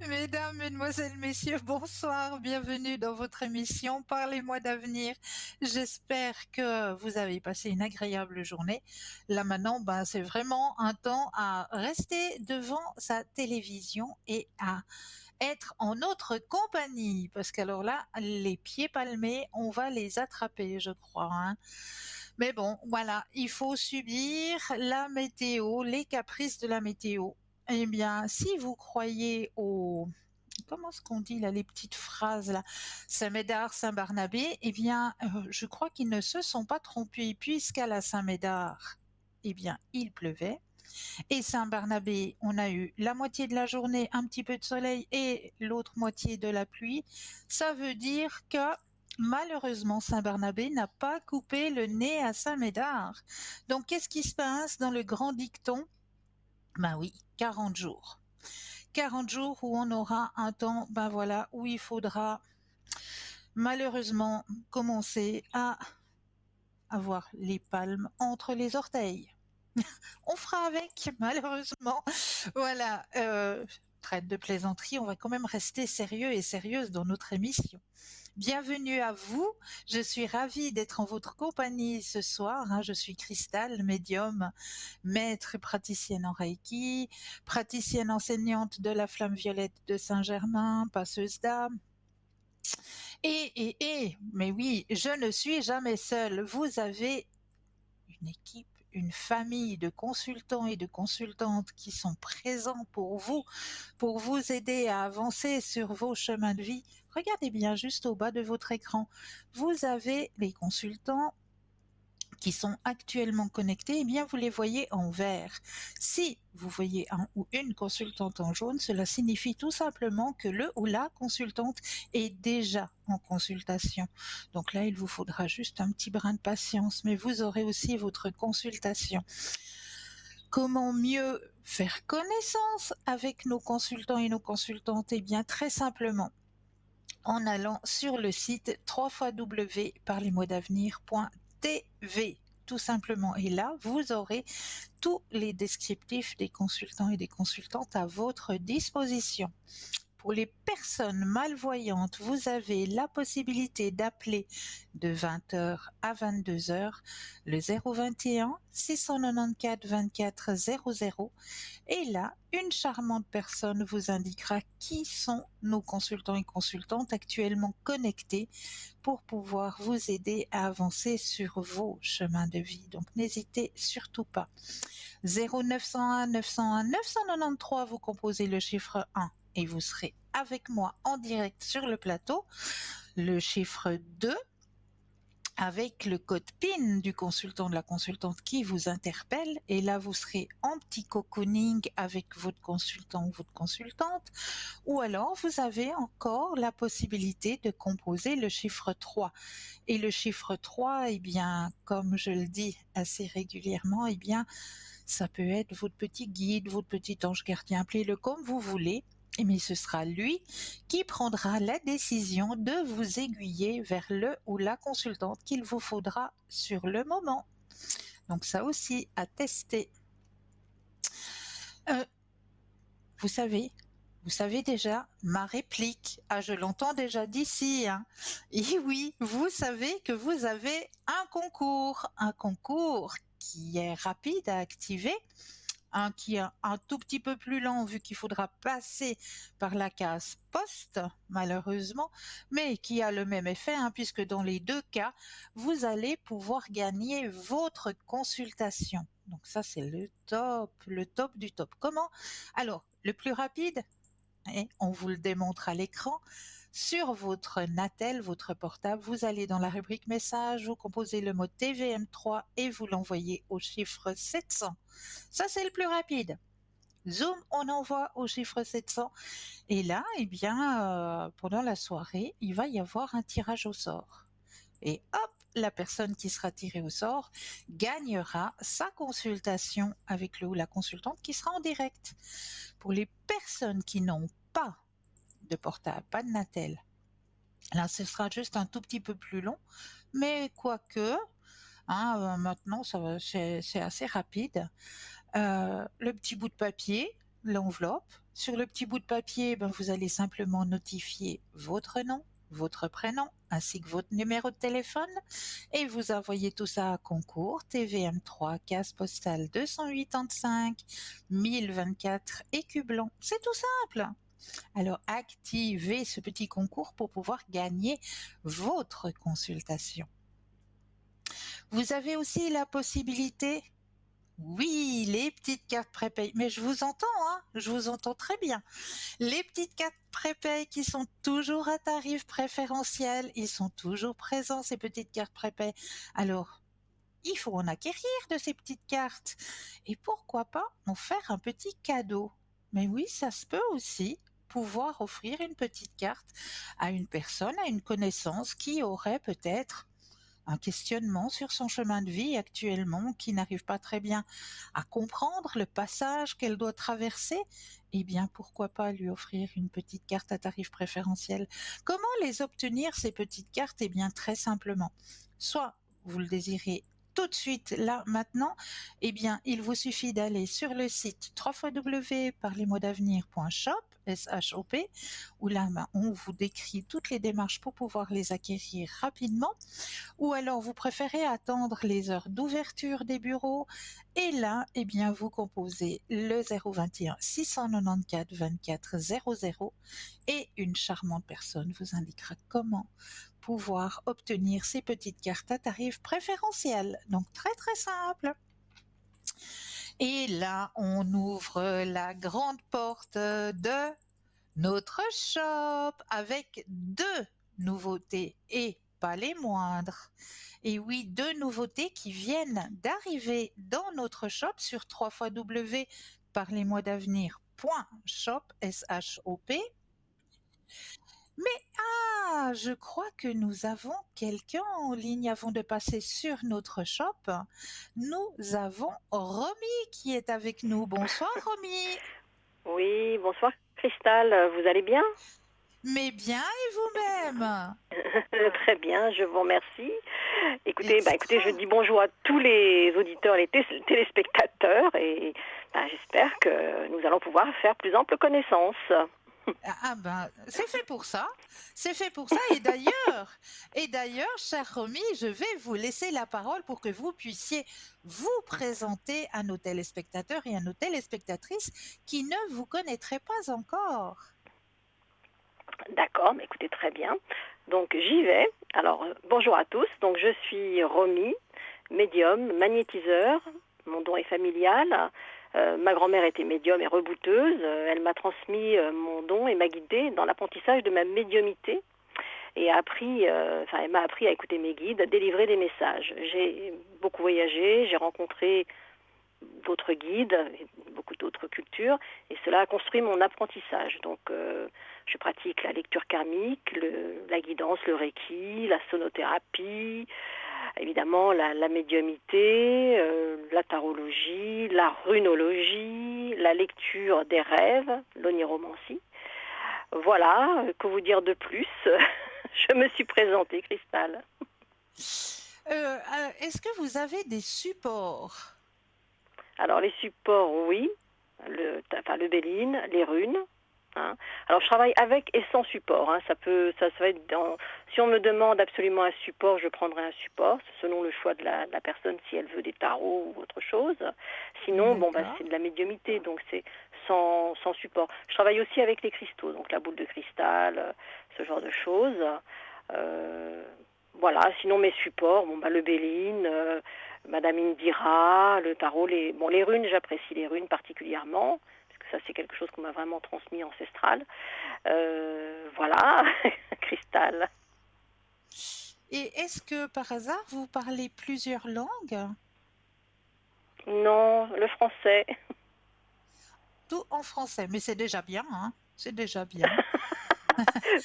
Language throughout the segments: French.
Mesdames, Mesdemoiselles, Messieurs, bonsoir, bienvenue dans votre émission Parlez-moi d'avenir. J'espère que vous avez passé une agréable journée. Là maintenant, c'est vraiment un temps à rester devant sa télévision et à être en notre compagnie, parce qu'alors là, les pieds palmés, on va les attraper, je crois, hein. Mais bon, voilà, il faut subir la météo, les caprices de la météo. Eh bien, si vous croyez au comment est-ce qu'on dit là, les petites phrases là, Saint-Médard, Saint-Barnabé, eh bien, je crois qu'ils ne se sont pas trompés, puisqu'à la Saint-Médard, eh bien, il pleuvait. Et Saint-Barnabé, on a eu la moitié de la journée, un petit peu de soleil et l'autre moitié de la pluie. Ça veut dire que malheureusement, Saint-Barnabé n'a pas coupé le nez à Saint-Médard. Donc, qu'est-ce qui se passe dans le grand dicton? Ben oui, 40 jours. 40 jours où on aura un temps, ben voilà, où il faudra malheureusement commencer à avoir les palmes entre les orteils. On fera avec, malheureusement. Voilà, traite de plaisanterie, on va quand même rester sérieux et sérieuse dans notre émission. Bienvenue à vous, je suis ravie d'être en votre compagnie ce soir, hein. Je suis Cristal, médium, maître et praticienne en Reiki, praticienne enseignante de la Flamme Violette de Saint-Germain, passeuse d'âme. Mais oui, je ne suis jamais seule. Vous avez une équipe, une famille de consultants et de consultantes qui sont présents pour vous aider à avancer sur vos chemins de vie. Regardez bien juste au bas de votre écran. Vous avez les consultants qui sont actuellement connectés, eh bien, vous les voyez en vert. Si vous voyez un ou une consultante en jaune, cela signifie tout simplement que le ou la consultante est déjà en consultation. Donc là, il vous faudra juste un petit brin de patience, mais vous aurez aussi votre consultation. Comment mieux faire connaissance avec nos consultants et nos consultantes? Eh bien, très simplement, en allant sur le site www.parlezmoi-d'avenir.tv, tout simplement. Et là, vous aurez tous les descriptifs des consultants et des consultantes à votre disposition. Pour les personnes malvoyantes, vous avez la possibilité d'appeler de 20h à 22h le 021 694 24 00, et là, une charmante personne vous indiquera qui sont nos consultants et consultantes actuellement connectés pour pouvoir vous aider à avancer sur vos chemins de vie. Donc n'hésitez surtout pas. 0901 901 993, vous composez le chiffre 1 et vous serez avec moi en direct sur le plateau. Le chiffre 2 avec le code PIN du consultant, de la consultante qui vous interpelle, et là vous serez en petit cocooning avec votre consultant ou votre consultante. Ou alors vous avez encore la possibilité de composer le chiffre 3. Et le chiffre 3, eh bien, comme je le dis assez régulièrement, eh bien, ça peut être votre petit guide, votre petit ange gardien, appelez-le comme vous voulez, mais ce sera lui qui prendra la décision de vous aiguiller vers le ou la consultante qu'il vous faudra sur le moment. Donc ça aussi à tester. Euh, vous savez, vous savez déjà ma réplique. Ah, je l'entends déjà d'ici, hein. Et oui, vous savez que vous avez un concours qui est rapide à activer, qui est un tout petit peu plus lent vu qu'il faudra passer par la case poste, malheureusement, mais qui a le même effet, hein, puisque dans les deux cas, vous allez pouvoir gagner votre consultation. Donc ça, c'est le top du top. Comment? Alors, le plus rapide, et on vous le démontre à l'écran, sur votre Natel, votre portable, vous allez dans la rubrique message, vous composez le mot TVM3 et vous l'envoyez au chiffre 700. Ça, c'est le plus rapide. Zoom, on envoie au chiffre 700. Et là, eh bien, pendant la soirée, il va y avoir un tirage au sort. Et hop, la personne qui sera tirée au sort gagnera sa consultation avec le ou la consultante qui sera en direct. Pour les personnes qui n'ont pas de portable, pas de Natel, là, ce sera juste un tout petit peu plus long, mais quoique, hein, maintenant, c'est assez rapide. Le petit bout de papier, l'enveloppe. Sur le petit bout de papier, ben, vous allez simplement notifier votre nom, votre prénom, ainsi que votre numéro de téléphone, et vous envoyez tout ça à concours TVM3, case postale 285 1024 Écublens. C'est tout simple. Alors activez ce petit concours pour pouvoir gagner votre consultation. Vous avez aussi la possibilité, oui, les petites cartes prépayées. Mais je vous entends, hein, je vous entends très bien. Les petites cartes prépayées qui sont toujours à tarif préférentiel, ils sont toujours présents, ces petites cartes prépayées. Alors, il faut en acquérir de ces petites cartes. Et pourquoi pas en faire un petit cadeau. Mais oui, ça se peut aussi pouvoir offrir une petite carte à une personne, à une connaissance qui aurait peut-être un questionnement sur son chemin de vie actuellement, qui n'arrive pas très bien à comprendre le passage qu'elle doit traverser, eh bien pourquoi pas lui offrir une petite carte à tarif préférentiel. Comment les obtenir, ces petites cartes? Eh bien très simplement. Soit vous le désirez tout de suite, là, maintenant, eh bien, il vous suffit d'aller sur le site www.parlesmoisdavenir.shop, S-H-O-P, où là, on vous décrit toutes les démarches pour pouvoir les acquérir rapidement, ou alors vous préférez attendre les heures d'ouverture des bureaux, et là, eh bien, vous composez le 021 694 24 00, et une charmante personne vous indiquera comment pouvoir obtenir ces petites cartes à tarif préférentiel. Donc très très simple. Et là, on ouvre la grande porte de notre shop avec deux nouveautés et pas les moindres. Et oui, deux nouveautés qui viennent d'arriver dans notre shop sur www.parlesmoisdavenir.shop, S-H-O-P. Mais je crois que nous avons quelqu'un en ligne avant de passer sur notre shop. Nous avons Romy qui est avec nous. Bonsoir Romy. Oui, bonsoir Cristal, vous allez bien? Mais bien et vous-même? Très bien, je vous remercie. Écoutez, je Extra. dis bonjour à tous les auditeurs, les téléspectateurs et j'espère que nous allons pouvoir faire plus ample connaissance. Ah ben, c'est fait pour ça. C'est fait pour ça. Et d'ailleurs, cher Romy, je vais vous laisser la parole pour que vous puissiez vous présenter à nos téléspectateurs et à nos téléspectatrices qui ne vous connaîtraient pas encore. D'accord, mais écoutez, très bien. Donc j'y vais. Alors, bonjour à tous. Donc je suis Romy, médium, magnétiseur. Mon don est familial. Ma grand-mère était médium et rebouteuse. Elle m'a transmis mon don et m'a guidée dans l'apprentissage de ma médiumité et elle m'a appris à écouter mes guides, à délivrer des messages. J'ai beaucoup voyagé, j'ai rencontré d'autres guides, beaucoup d'autres cultures, et cela a construit mon apprentissage. Donc, je pratique la lecture karmique, la guidance, le reiki, la sonothérapie, évidemment la médiumité, la tarologie, la runologie, la lecture des rêves, l'oniromancie. Voilà, que vous dire de plus? Je me suis présentée, Cristal. Est-ce que vous avez des supports? Alors les supports, oui, le Béline, les runes. Hein. Alors je travaille avec et sans support. Hein. Ça va être si on me demande absolument un support, je prendrai un support, selon le choix de la personne, si elle veut des tarots ou autre chose. Sinon, D'accord. c'est de la médiumité, donc c'est sans support. Je travaille aussi avec les cristaux, donc la boule de cristal, ce genre de choses. Euh, voilà, sinon mes supports, le Béline, Madame Indira, le tarot, les runes, j'apprécie les runes particulièrement, parce que ça c'est quelque chose qu'on m'a vraiment transmis ancestral. Voilà, cristal. Et est-ce que par hasard vous parlez plusieurs langues? Non, le français. Tout en français, mais c'est déjà bien, hein? C'est déjà bien.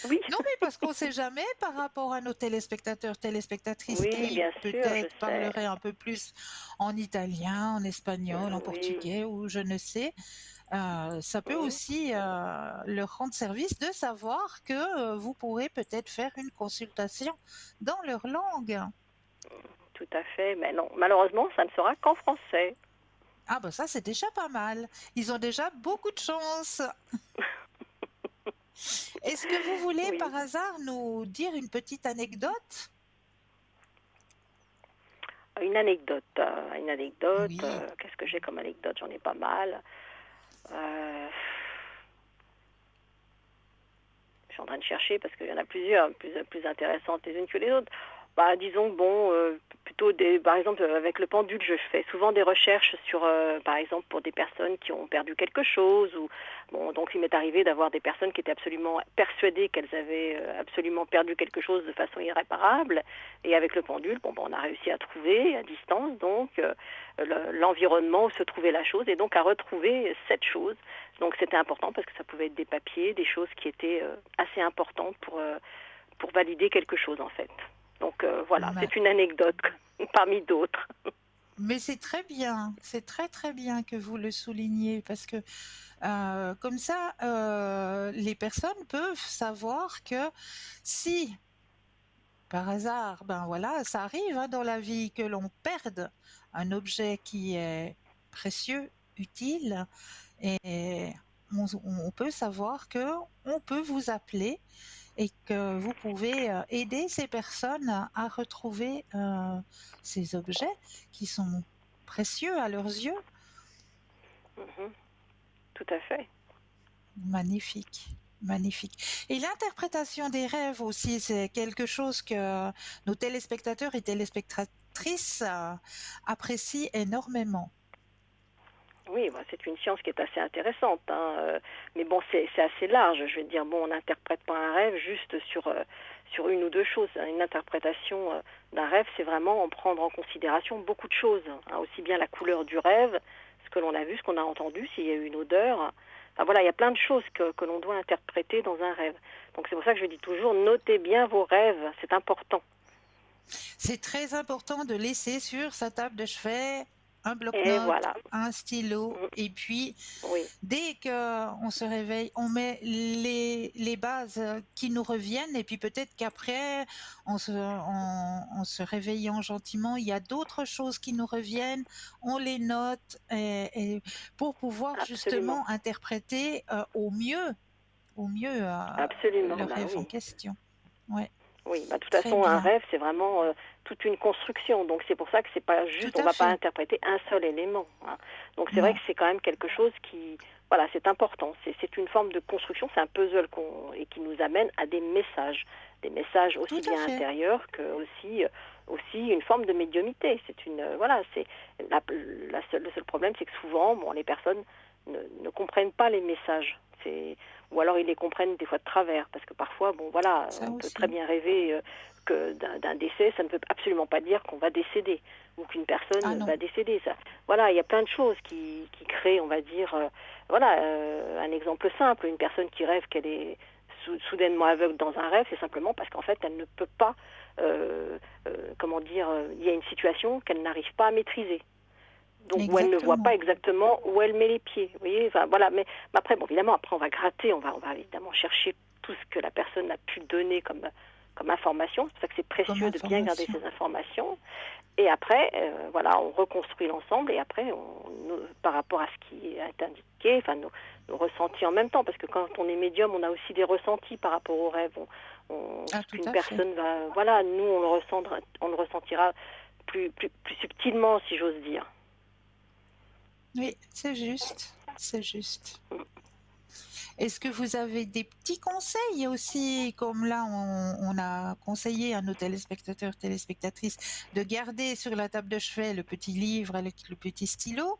Oui, Non, mais parce qu'on ne sait jamais par rapport à nos téléspectateurs, téléspectatrices oui, qui bien sûr, je peut-être sais. parleraient un peu plus en italien, en espagnol, en Oui. portugais ou je ne sais. Ça peut Mhm. aussi leur rendre service de savoir que vous pourrez peut-être faire une consultation dans leur langue. Tout à fait, mais non, malheureusement, ça ne sera qu'en français. Ah bah ça, c'est déjà pas mal. Ils ont déjà beaucoup de chance. Est-ce que vous voulez Oui. par hasard nous dire une petite anecdote? Une anecdote, Oui. qu'est-ce que j'ai comme anecdote? J'en ai pas mal. Euh, je suis en train de chercher parce qu'il y en a plusieurs, plus intéressantes les unes que les autres. Bah, disons que bon, plutôt par exemple avec le pendule, je fais souvent des recherches sur, par exemple pour des personnes qui ont perdu quelque chose ou bon, donc il m'est arrivé d'avoir des personnes qui étaient absolument persuadées qu'elles avaient absolument perdu quelque chose de façon irréparable, et avec le pendule, bon, bah, on a réussi à trouver à distance donc l'environnement où se trouvait la chose et donc à retrouver cette chose. Donc c'était important parce que ça pouvait être des papiers, des choses qui étaient assez importantes pour valider quelque chose en fait. Donc voilà, Ma- c'est une anecdote parmi d'autres. Mais c'est très bien, c'est très très bien que vous le souligniez parce que comme ça, les personnes peuvent savoir que si par hasard, ben voilà, ça arrive hein, dans la vie que l'on perde un objet qui est précieux, utile, et on peut savoir que on peut vous appeler et que vous pouvez aider ces personnes à retrouver ces objets qui sont précieux à leurs yeux. Mhm, tout à fait. Magnifique, magnifique. Et l'interprétation des rêves aussi, c'est quelque chose que nos téléspectateurs et téléspectatrices apprécient énormément. Oui, bah, c'est une science qui est assez intéressante, hein, mais bon, c'est assez large. Je veux dire, bon, on n'interprète pas un rêve juste sur une ou deux choses. Une interprétation d'un rêve, c'est vraiment en prendre en considération beaucoup de choses, hein, aussi bien la couleur du rêve, ce que l'on a vu, ce qu'on a entendu, s'il y a eu une odeur. Enfin voilà, il y a plein de choses que l'on doit interpréter dans un rêve. Donc c'est pour ça que je dis toujours, notez bien vos rêves, c'est important. C'est très important de laisser sur sa table de chevet un Et bloc-notes, voilà. un stylo, Mm, et puis oui, dès qu'on se réveille, on met les bases qui nous reviennent, et puis peut-être qu'après, en se réveillant gentiment, il y a d'autres choses qui nous reviennent, on les note, et pour pouvoir absolument. justement interpréter au mieux le Absolument, bah rêve en oui. question. Ouais, Oui, bah, de toute très façon, un bien, rêve, c'est vraiment toute une construction. Donc c'est pour ça que c'est pas tout juste, on à va pas fait. interpréter un seul élément, hein. Donc c'est vrai que Non, c'est quand même quelque chose qui, voilà, c'est important. C'est une forme de construction, c'est un puzzle et qui nous amène à des messages tout aussi à bien fait. intérieurs que aussi une forme de médiumité. C'est une, voilà, c'est le seul problème, c'est que souvent, bon, les personnes ne comprennent pas les messages. Ou alors ils les comprennent des fois de travers, parce que parfois, bon voilà, Ça on peut très aussi. bien rêver que d'un décès, ça ne veut absolument pas dire qu'on va décéder ou qu'une Ah personne non, va décéder. Ça, voilà, il y a plein de choses qui créent, on va dire, voilà, un exemple simple, une personne qui rêve qu'elle est soudainement aveugle dans un rêve, c'est simplement parce qu'en fait, elle ne peut pas, comment dire, il y a une situation qu'elle n'arrive pas à maîtriser, donc où elle ne voit exactement. pas exactement où elle met les pieds. Vous voyez, enfin, voilà. Mais après, bon, évidemment, après on va gratter, on va évidemment chercher tout ce que la personne a pu donner comme information. C'est pour ça que c'est Comme précieux de bien garder information. ces informations. Et après, voilà, on reconstruit l'ensemble. Et après, par rapport à ce qui est indiqué, enfin nos ressentis en même temps, parce que quand on est médium, on a aussi des ressentis par rapport aux rêves. Ah, Ce tout qu'une à fait. personne va, voilà, nous on le ressentira plus subtilement, si j'ose dire. Oui, c'est juste. C'est juste. Est-ce que vous avez des petits conseils aussi, comme là, on a conseillé à nos téléspectateurs, téléspectatrices de garder sur la table de chevet le petit livre avec le petit stylo.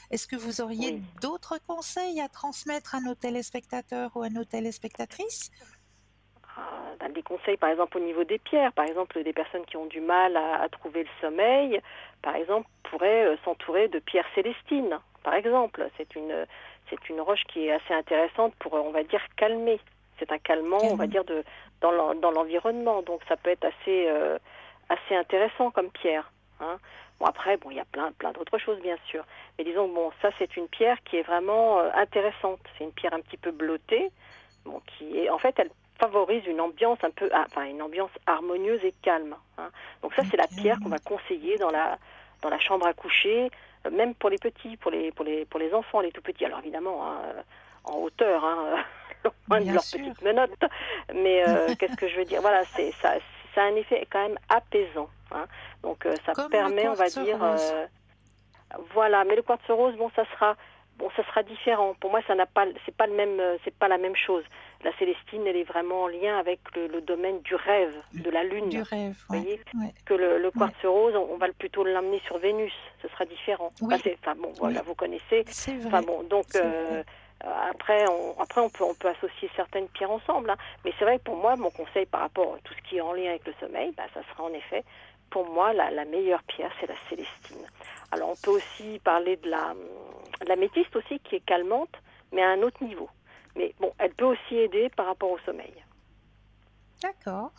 Est-ce que vous auriez Oui. d'autres conseils à transmettre à nos téléspectateurs ou à nos téléspectatrices? Des conseils, par exemple, au niveau des pierres. Par exemple, des personnes qui ont du mal à trouver le sommeil, par exemple, pourraient s'entourer de pierres célestines, par exemple. C'est une roche qui est assez intéressante pour, on va dire, calmer. C'est un calmant, on va Calme. dire, dans l'environnement. Donc, ça peut être assez intéressant comme pierre, hein. Bon, après, bon, il y a plein d'autres choses, bien sûr. Mais disons, bon, ça, c'est une pierre qui est vraiment intéressante. C'est une pierre un petit peu bleutée, bon, qui est, en fait, elle favorise une ambiance une ambiance harmonieuse et calme, hein. Donc ça, Et c'est la pierre qu'on calme. va conseiller dans la chambre à coucher, même pour les petits, pour les enfants, les tout petits. Alors évidemment, hein, en hauteur, hein, loin de Bien leurs sûr. petites menottes. Mais qu'est-ce que je veux dire? Voilà, ça a un effet quand même apaisant. Hein. Donc ça Comme le permet, on va quartz dire, rose. voilà. Mais le quartz rose, ça sera différent. Pour moi, ça n'a pas, c'est pas la même chose. La Célestine, elle est vraiment en lien avec le domaine du rêve, de la lune. Du rêve, Vous ouais, voyez ouais, que le ouais. quartz rose, on va plutôt l'emmener sur Vénus. Ce sera différent. Oui, Enfin bon, voilà, oui, vous connaissez. c'est Enfin vrai, bon, donc c'est vrai. après on peut associer certaines pierres ensemble. Hein. Mais c'est vrai que pour moi, mon conseil par rapport à tout ce qui est en lien avec le sommeil, ça sera en effet, pour moi, la meilleure pierre, c'est la Célestine. Alors on peut aussi parler de la métiste aussi, qui est calmante, mais à un autre niveau. Mais bon, elle peut aussi aider par rapport au sommeil. D'accord.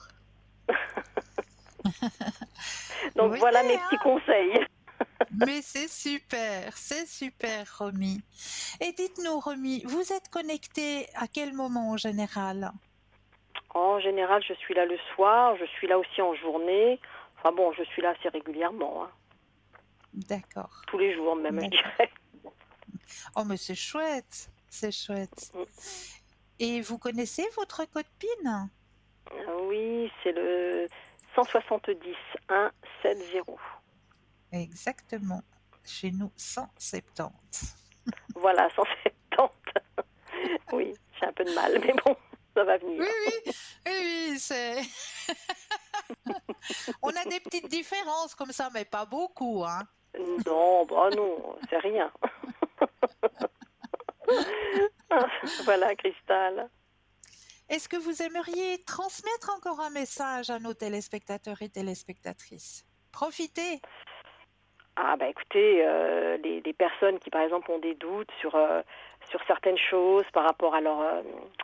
Vous Donc voyez, voilà mes petits hein? conseils. Mais c'est super, Romy. Et dites-nous, Romy, vous êtes connecté à quel moment en général? En général, je suis là le soir, je suis là aussi en journée. Enfin bon, je suis là assez régulièrement, hein. D'accord, Tous les jours même, je d'accord. dirais. Oh, mais c'est chouette, c'est chouette. Et vous connaissez votre code PIN? Oui, c'est le 170 170. Exactement. Chez nous, 170. Voilà, 170. Oui, j'ai un peu de mal, mais bon, ça va Oui, venir. oui, oui, oui, c'est. On a des petites différences comme ça, mais pas beaucoup, hein. Non, bah non, c'est rien. Voilà, Cristal. Est-ce que vous aimeriez transmettre encore un message à nos téléspectateurs et téléspectatrices? Profitez. Ah bah écoutez, les personnes qui par exemple ont des doutes sur certaines choses par rapport à leur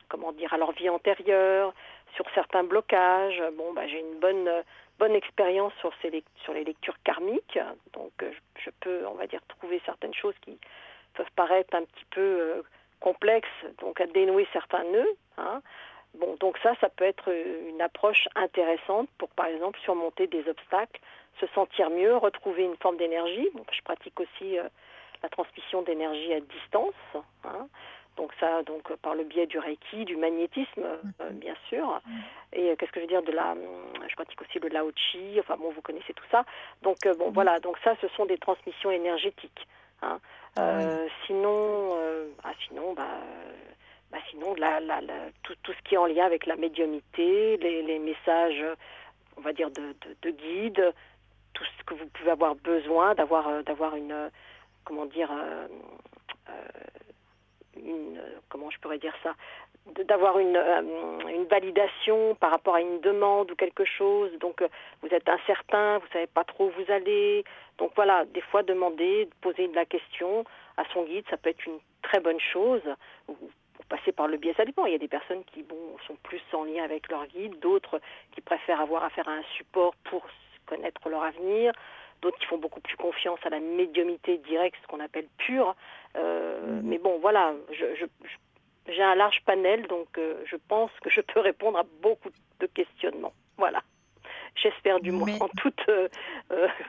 comment dire, à leur vie antérieure, sur certains blocages, bon bah j'ai une bonne expérience sur les lectures karmiques, donc je peux, on va dire, trouver certaines choses qui peuvent paraître un petit peu complexes, donc à dénouer certains nœuds, hein. Bon, donc ça peut être une approche intéressante pour, par exemple, surmonter des obstacles, se sentir mieux, retrouver une forme d'énergie. Bon, je pratique aussi la transmission d'énergie à distance, hein. Donc ça, par le biais du Reiki, du magnétisme, Mhm. bien sûr. Mhm. Et qu'est-ce que je veux dire je pratique aussi le Lao Chi. Enfin bon, vous connaissez tout ça. Donc bon, Oui, voilà. Donc ça, ce sont des transmissions énergétiques, hein. voilà. Sinon, tout ce qui est en lien avec la médiumnité, les messages, on va dire, de guide, tout ce que vous pouvez avoir besoin, d'avoir une, comment dire, comment je pourrais dire ça, d'avoir une validation par rapport à une demande ou quelque chose. Donc, vous êtes incertain, vous ne savez pas trop où vous allez. Donc voilà, des fois, demander, poser la question à son guide, ça peut être une très bonne chose. Ou passer par le biais, ça dépend. Il y a des personnes qui sont plus en lien avec leur guide, d'autres qui préfèrent avoir affaire à un support pour connaître leur avenir, d'autres qui font beaucoup plus confiance à la médiumnité directe, ce qu'on appelle pure. Mhm. Mais bon, voilà, j'ai un large panel, donc je pense que je peux répondre à beaucoup de questionnements. Voilà, j'espère du moins, Mais en toute,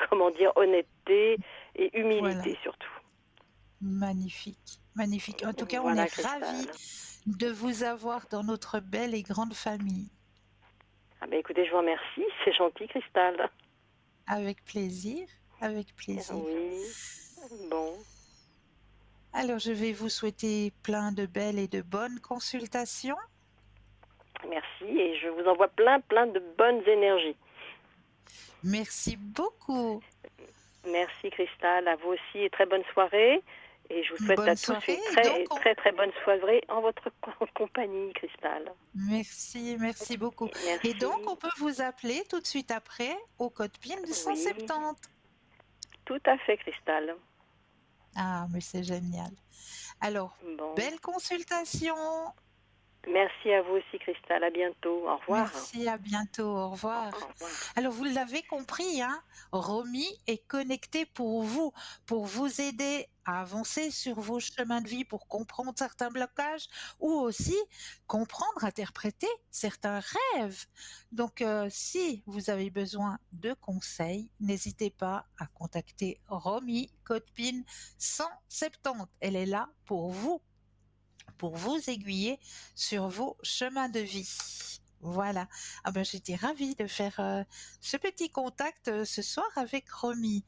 comment dire, honnêteté et voilà, humilité surtout. magnifique, magnifique. En tout cas, on Voilà, est ravis Cristal. de vous avoir dans notre belle et grande famille. Ah ben écoutez, je vous remercie, c'est gentil, Cristal. Avec plaisir, avec plaisir. Oui, bon, Alors, je vais vous souhaiter plein de belles et de bonnes consultations. merci et je vous envoie plein de bonnes énergies. Merci beaucoup. Merci, Cristal, à vous aussi et très bonne soirée. Et je vous souhaite à Bonne tous soirée. une Et donc, très bonne soirée en votre compagnie, Cristal. merci, merci beaucoup. Et donc, Merci. on peut vous appeler tout de suite après au code PIN de Oui, 170. tout à fait, Cristal. Ah, mais c'est génial. Alors, Bon, belle consultation. Merci à vous aussi, Cristal. À bientôt. Au revoir. Merci, à bientôt, au revoir. Au revoir. Alors vous l'avez compris, hein, Romy est connectée pour vous aider à avancer sur vos chemins de vie, pour comprendre certains blocages ou aussi comprendre, interpréter certains rêves. Donc si vous avez besoin de conseils, n'hésitez pas à contacter Romy, code PIN 170. Elle est là pour vous aiguiller sur vos chemins de vie. Voilà. Ah ben, j'étais ravie de faire ce petit contact ce soir avec Romy.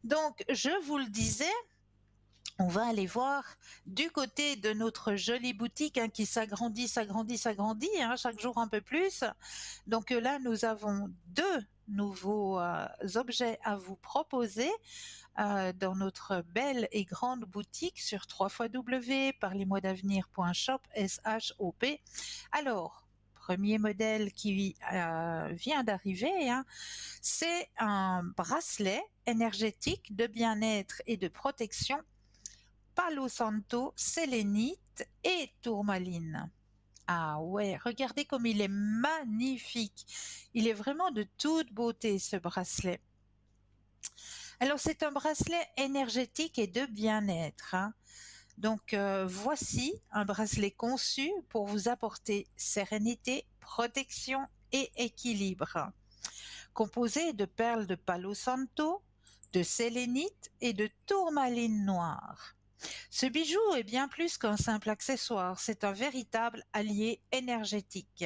Donc, je vous le disais, on va aller voir du côté de notre jolie boutique, hein, qui s'agrandit, hein, chaque jour un peu plus. Donc là, nous avons deux nouveaux objets à vous proposer dans notre belle et grande boutique sur www.parlez-moi-d'avenir.shop, S-H-O-P. Alors, premier modèle qui vient d'arriver, hein, c'est un bracelet énergétique de bien-être et de protection Palo Santo, sélénite et tourmaline. Ah ouais, regardez comme il est magnifique. Il est vraiment de toute beauté, ce bracelet. Alors, c'est un bracelet énergétique et de bien-être, hein. Donc, voici un bracelet conçu pour vous apporter sérénité, protection et équilibre. Composé de perles de Palo Santo, de sélénite et de tourmaline noire. Ce bijou est bien plus qu'un simple accessoire, c'est un véritable allié énergétique.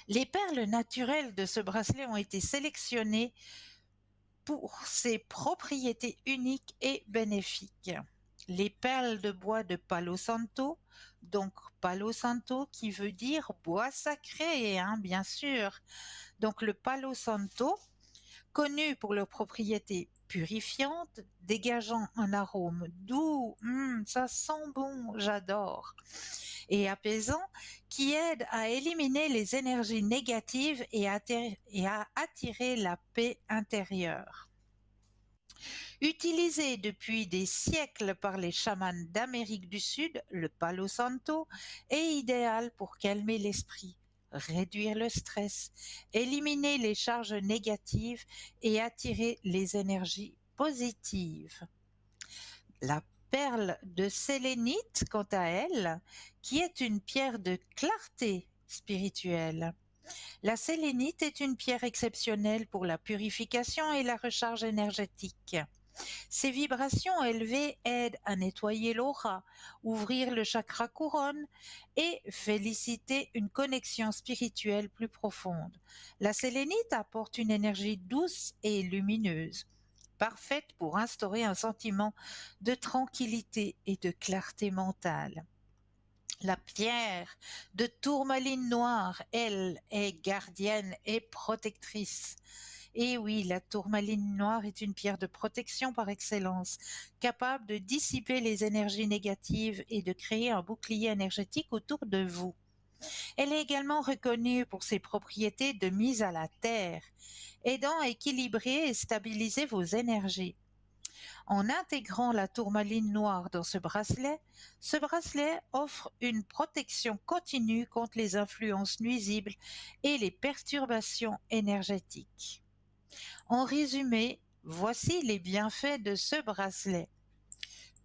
Les perles naturelles de ce bracelet ont été sélectionnées pour ses propriétés uniques et bénéfiques. Les perles de bois de Palo Santo, donc Palo Santo qui veut dire bois sacré, hein, bien sûr. Donc le Palo Santo, connu pour leurs propriétés purifiantes, dégageant un arôme doux, ça sent bon, j'adore, et apaisant, qui aide à éliminer les énergies négatives et à attirer la paix intérieure. Utilisé depuis des siècles par les chamans d'Amérique du Sud, le Palo Santo est idéal pour calmer l'esprit, réduire le stress, éliminer les charges négatives et attirer les énergies positives. La perle de sélénite, quant à elle, qui est une pierre de clarté spirituelle. La sélénite est une pierre exceptionnelle pour la purification et la recharge énergétique. Ces vibrations élevées aident à nettoyer l'aura, ouvrir le chakra couronne et féliciter une connexion spirituelle plus profonde. La sélénite apporte une énergie douce et lumineuse, parfaite pour instaurer un sentiment de tranquillité et de clarté mentale. La pierre de tourmaline noire, elle, est gardienne et protectrice. Et oui, la tourmaline noire est une pierre de protection par excellence, capable de dissiper les énergies négatives et de créer un bouclier énergétique autour de vous. Elle est également reconnue pour ses propriétés de mise à la terre, aidant à équilibrer et stabiliser vos énergies. En intégrant la tourmaline noire dans ce bracelet offre une protection continue contre les influences nuisibles et les perturbations énergétiques. En résumé, voici les bienfaits de ce bracelet.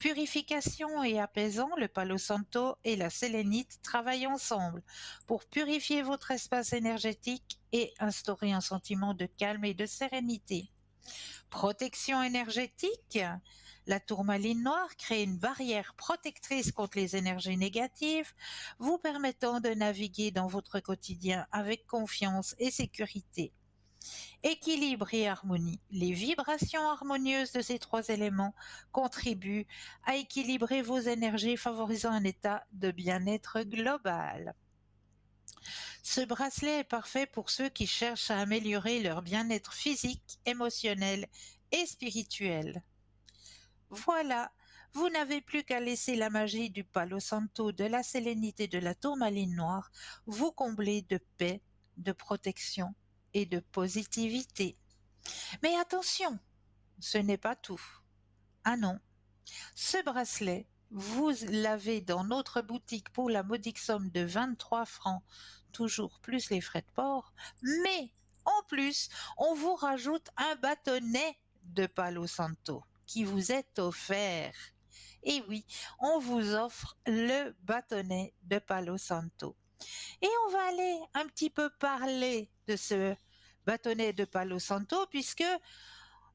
Purification et apaisant, le Palo Santo et la sélénite travaillent ensemble pour purifier votre espace énergétique et instaurer un sentiment de calme et de sérénité. Protection énergétique, la tourmaline noire crée une barrière protectrice contre les énergies négatives, vous permettant de naviguer dans votre quotidien avec confiance et sécurité. Équilibre et harmonie. Les vibrations harmonieuses de ces trois éléments contribuent à équilibrer vos énergies, favorisant un état de bien-être global. Ce bracelet est parfait pour ceux qui cherchent à améliorer leur bien-être physique, émotionnel et spirituel. Voilà, vous n'avez plus qu'à laisser la magie du Palo Santo, de la sélénité et de la tourmaline noire vous combler de paix, de protection et de positivité. Mais attention, ce n'est pas tout. Ah non, ce bracelet Vous l'avez dans notre boutique pour la modique somme de 23 francs, toujours plus les frais de port. Mais en plus, on vous rajoute un bâtonnet de Palo Santo qui vous est offert. Et oui, on vous offre le bâtonnet de Palo Santo. Et on va aller un petit peu parler de ce bâtonnet de Palo Santo puisque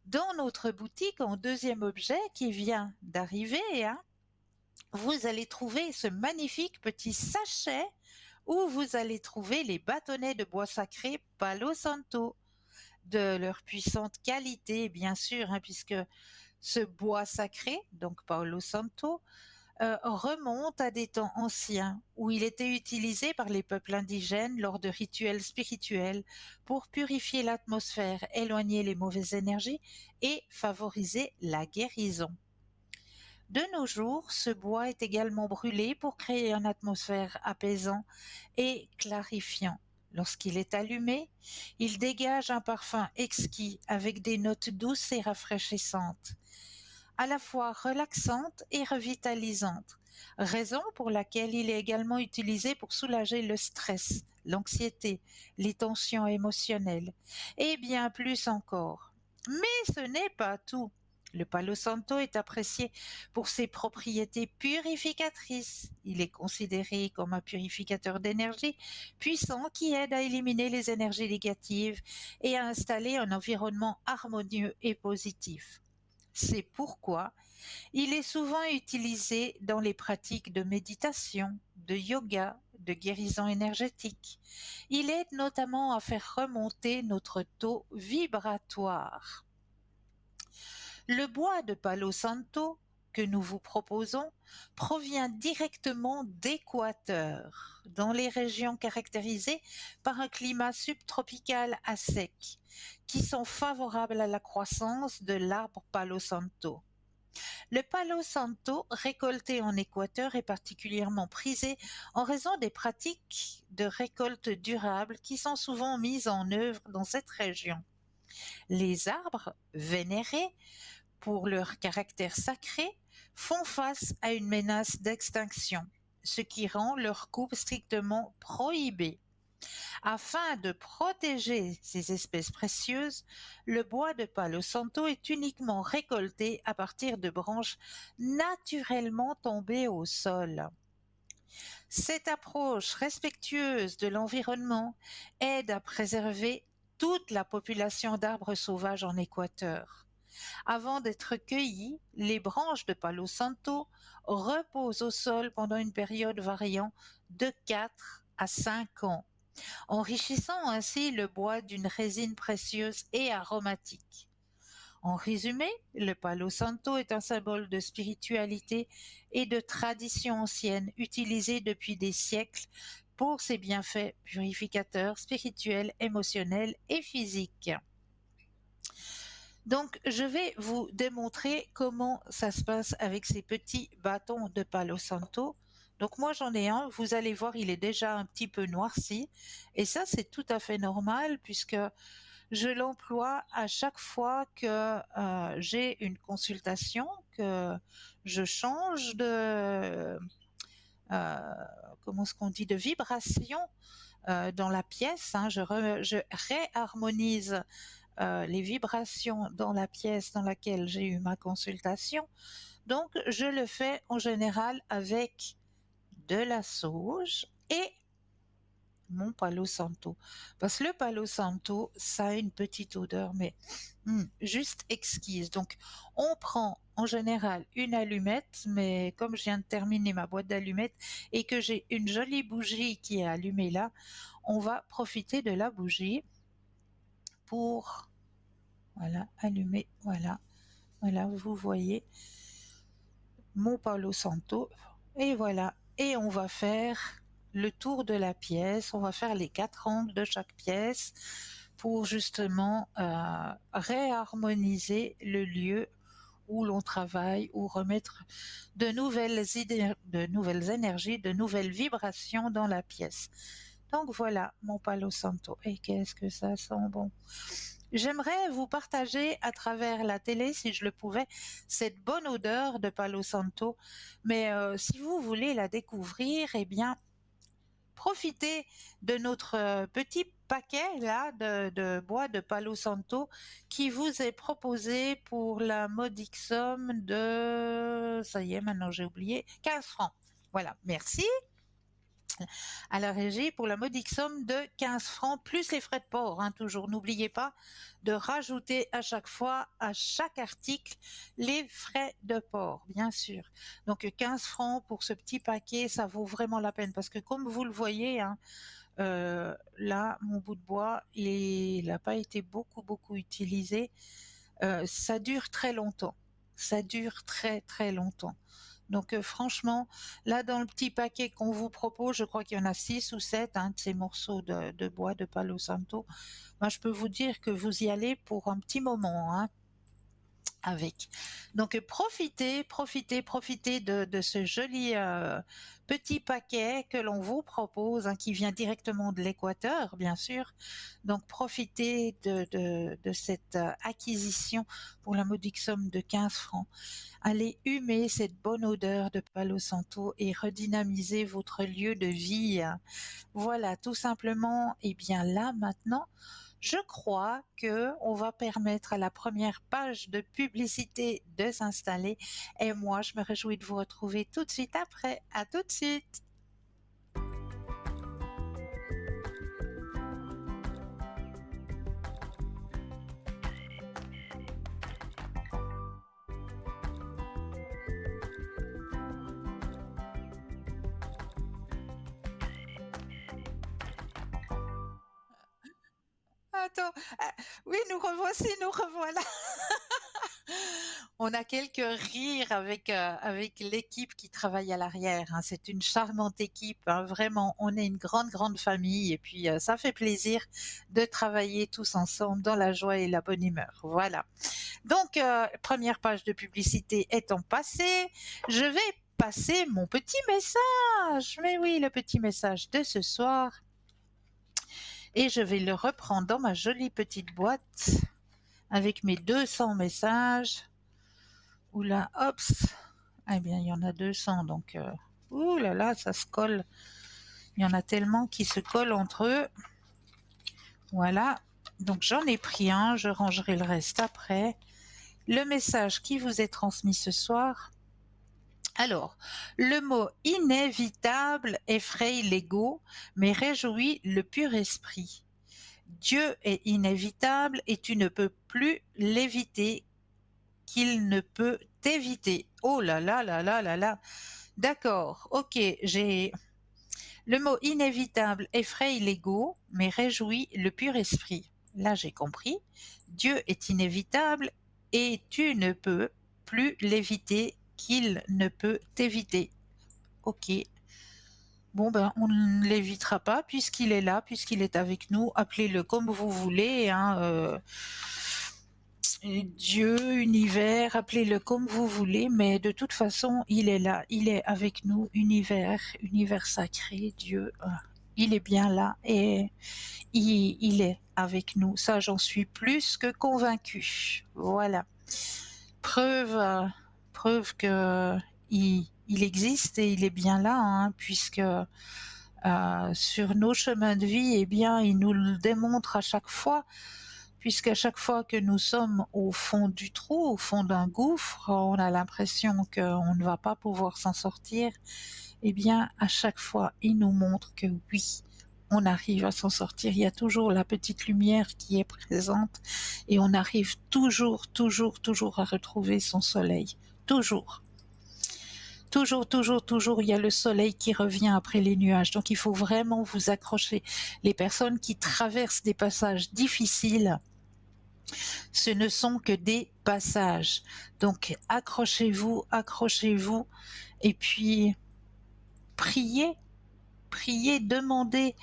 dans notre boutique, en deuxième objet qui vient d'arriver, hein, vous allez trouver ce magnifique petit sachet où vous allez trouver les bâtonnets de bois sacré Palo Santo, de leur puissante qualité, bien sûr, hein, puisque ce bois sacré, donc Palo Santo, remonte à des temps anciens où il était utilisé par les peuples indigènes lors de rituels spirituels pour purifier l'atmosphère, éloigner les mauvaises énergies et favoriser la guérison. De nos jours, ce bois est également brûlé pour créer une atmosphère apaisant et clarifiant. Lorsqu'il est allumé, il dégage un parfum exquis avec des notes douces et rafraîchissantes, à la fois relaxantes et revitalisantes, raison pour laquelle il est également utilisé pour soulager le stress, l'anxiété, les tensions émotionnelles et bien plus encore. Mais ce n'est pas tout. Le Palo Santo est apprécié pour ses propriétés purificatrices. Il est considéré comme un purificateur d'énergie puissant qui aide à éliminer les énergies négatives et à installer un environnement harmonieux et positif. C'est pourquoi il est souvent utilisé dans les pratiques de méditation, de yoga, de guérison énergétique. Il aide notamment à faire remonter notre taux vibratoire. Le bois de Palo Santo que nous vous proposons provient directement d'Équateur, dans les régions caractérisées par un climat subtropical à sec, qui sont favorables à la croissance de l'arbre Palo Santo. Le Palo Santo récolté en Équateur est particulièrement prisé en raison des pratiques de récolte durable qui sont souvent mises en œuvre dans cette région. Les arbres vénérés pour leur caractère sacré, font face à une menace d'extinction, ce qui rend leur coupe strictement prohibée. Afin de protéger ces espèces précieuses, le bois de Palo Santo est uniquement récolté à partir de branches naturellement tombées au sol. Cette approche respectueuse de l'environnement aide à préserver toute la population d'arbres sauvages en Équateur. Avant d'être cueillies, les branches de Palo Santo reposent au sol pendant une période variant de 4 à 5 ans, enrichissant ainsi le bois d'une résine précieuse et aromatique. En résumé, le Palo Santo est un symbole de spiritualité et de tradition ancienne utilisé depuis des siècles pour ses bienfaits purificateurs, spirituels, émotionnels et physiques. Donc, je vais vous démontrer comment ça se passe avec ces petits bâtons de Palo Santo. Donc, moi, j'en ai un. Vous allez voir, il est déjà un petit peu noirci. Et ça, c'est tout à fait normal puisque je l'emploie à chaque fois que j'ai une consultation, que je change de, euh, comment est-ce qu'on dit, de vibration dans la pièce. Hein. Je réharmonise les vibrations dans la pièce dans laquelle j'ai eu ma consultation. Donc, je le fais en général avec de la sauge et mon Palo Santo. Parce que le Palo Santo, ça a une petite odeur, mais juste exquise. Donc, on prend en général une allumette, mais comme je viens de terminer ma boîte d'allumettes et que j'ai une jolie bougie qui est allumée là, on va profiter de la bougie pour, voilà, allumer, voilà, voilà, vous voyez mon Palo Santo, et voilà. Et on va faire le tour de la pièce, on va faire les 4 angles de chaque pièce pour justement réharmoniser le lieu où l'on travaille, ou remettre de nouvelles idées, de nouvelles énergies, de nouvelles vibrations dans la pièce. Donc voilà mon Palo Santo. Et qu'est-ce que ça sent bon! J'aimerais vous partager à travers la télé, si je le pouvais, cette bonne odeur de Palo Santo. Mais si vous voulez la découvrir, eh bien, profitez de notre petit paquet là de bois de Palo Santo qui vous est proposé pour la modique somme de, ça y est, maintenant j'ai oublié, 15 francs. Voilà, merci à la régie pour la modique somme de 15 francs plus les frais de port. Hein, toujours, n'oubliez pas de rajouter à chaque fois, à chaque article, les frais de port, bien sûr. Donc 15 francs pour ce petit paquet, ça vaut vraiment la peine parce que comme vous le voyez, hein, là, mon bout de bois, il n'a pas été beaucoup utilisé. Ça dure très longtemps. Ça dure très longtemps. Donc franchement, là dans le petit paquet qu'on vous propose, je crois qu'il y en a 6 ou 7 hein, de ces morceaux de bois de Palo Santo. Moi, je peux vous dire que vous y allez pour un petit moment. Hein, avec. Donc profitez de ce joli petit paquet que l'on vous propose, hein, qui vient directement de l'Équateur, bien sûr. Donc profitez de cette acquisition pour la modique somme de 15 francs. Allez humer cette bonne odeur de Palo Santo et redynamiser votre lieu de vie. Voilà, tout simplement. Et bien là, maintenant, je crois que on va permettre à la première page de publicité de s'installer et moi, je me réjouis de vous retrouver tout de suite après. À tout de suite. Attends, oui, nous revoilà. On a quelques rires avec l'équipe qui travaille à l'arrière. Hein. C'est une charmante équipe, hein. Vraiment. On est une grande famille et puis ça fait plaisir de travailler tous ensemble dans la joie et la bonne humeur. Voilà. Donc, première page de publicité étant passée, je vais passer mon petit message. Mais oui, le petit message de ce soir. Et je vais le reprendre dans ma jolie petite boîte avec mes 200 messages. Oula, hops. Eh bien, il y en a 200, donc... ouh là là, ça se colle. Il y en a tellement qui se collent entre eux. Voilà. Donc, j'en ai pris un. Je rangerai le reste après. Le message qui vous est transmis ce soir. Alors, le mot inévitable effraie l'ego, mais réjouit le pur esprit. Dieu est inévitable et tu ne peux plus l'éviter qu'il ne peut t'éviter. Oh là là là là là là. D'accord, ok, j'ai... Le mot inévitable effraie l'ego, mais réjouit le pur esprit. Là, j'ai compris. Dieu est inévitable et tu ne peux plus l'éviter qu'il ne peut t'éviter. Ok. Bon, ben, on ne l'évitera pas puisqu'il est là, puisqu'il est avec nous. Appelez-le comme vous voulez, hein, Dieu, univers, appelez-le comme vous voulez, mais de toute façon, il est là, il est avec nous, univers sacré, Dieu, il est bien là et il est avec nous. Ça, j'en suis plus que convaincue. Voilà. Preuve, preuve que il existe et il est bien là, hein, puisque sur nos chemins de vie, eh bien, il nous le démontre à chaque fois, puisqu'à chaque fois que nous sommes au fond du trou, au fond d'un gouffre, on a l'impression qu'on ne va pas pouvoir s'en sortir. Eh bien, à chaque fois, il nous montre que oui, on arrive à s'en sortir. Il y a toujours la petite lumière qui est présente et on arrive toujours à retrouver son soleil. Toujours. Toujours, il y a le soleil qui revient après les nuages. Donc, il faut vraiment vous accrocher. Les personnes qui traversent des passages difficiles, ce ne sont que des passages. Donc, accrochez-vous, et puis priez, demandez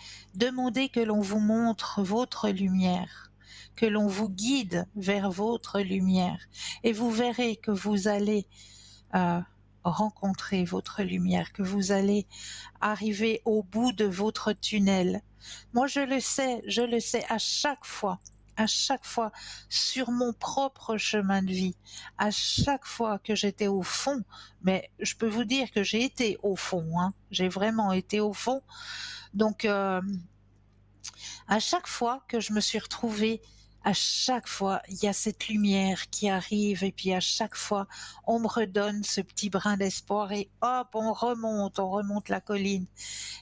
que l'on vous montre votre lumière, que l'on vous guide vers votre lumière. Et vous verrez que vous allez rencontrer votre lumière, que vous allez arriver au bout de votre tunnel. Moi, je le sais à chaque fois. à chaque fois sur mon propre chemin de vie, à chaque fois que j'étais au fond, mais je peux vous dire que j'ai été au fond, hein, j'ai vraiment été au fond. Donc, à chaque fois que je me suis retrouvée, à chaque fois, il y a cette lumière qui arrive et puis à chaque fois, on me redonne ce petit brin d'espoir et hop, on remonte la colline.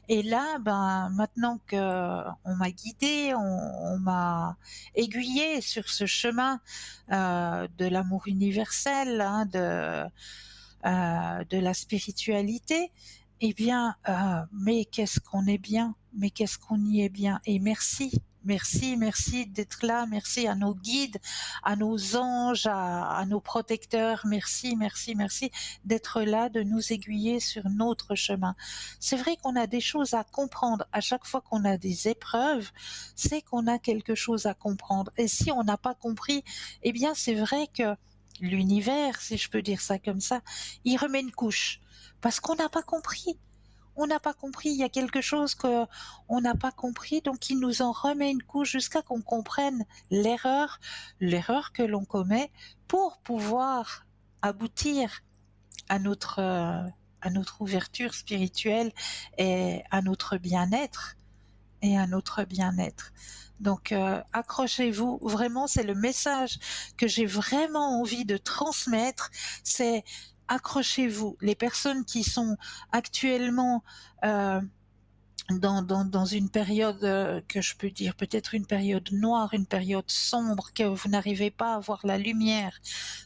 Et là, ben, maintenant que on m'a guidée, on m'a aiguillée sur ce chemin de l'amour universel, hein, de la spiritualité, eh bien, mais qu'est-ce qu'on est bien, mais qu'est-ce qu'on y est bien. Et merci, merci, merci d'être là, merci à nos guides, à nos anges, à nos protecteurs, merci, merci, merci d'être là, de nous aiguiller sur notre chemin. C'est vrai qu'on a des choses à comprendre à chaque fois qu'on a des épreuves, c'est qu'on a quelque chose à comprendre. Et si on n'a pas compris, eh bien, c'est vrai que l'univers, si je peux dire ça comme ça, il remet une couche parce qu'on n'a pas compris. On n'a pas compris, il y a quelque chose que on n'a pas compris, donc il nous en remet une couche jusqu'à qu'on comprenne l'erreur que l'on commet pour pouvoir aboutir à notre ouverture spirituelle et à notre bien-être et à notre bien-être. Donc accrochez-vous, vraiment c'est le message que j'ai vraiment envie de transmettre, c'est accrochez-vous. Les personnes qui sont actuellement euh, dans une période que je peux dire peut-être une période noire, une période sombre, que vous n'arrivez pas à voir la lumière,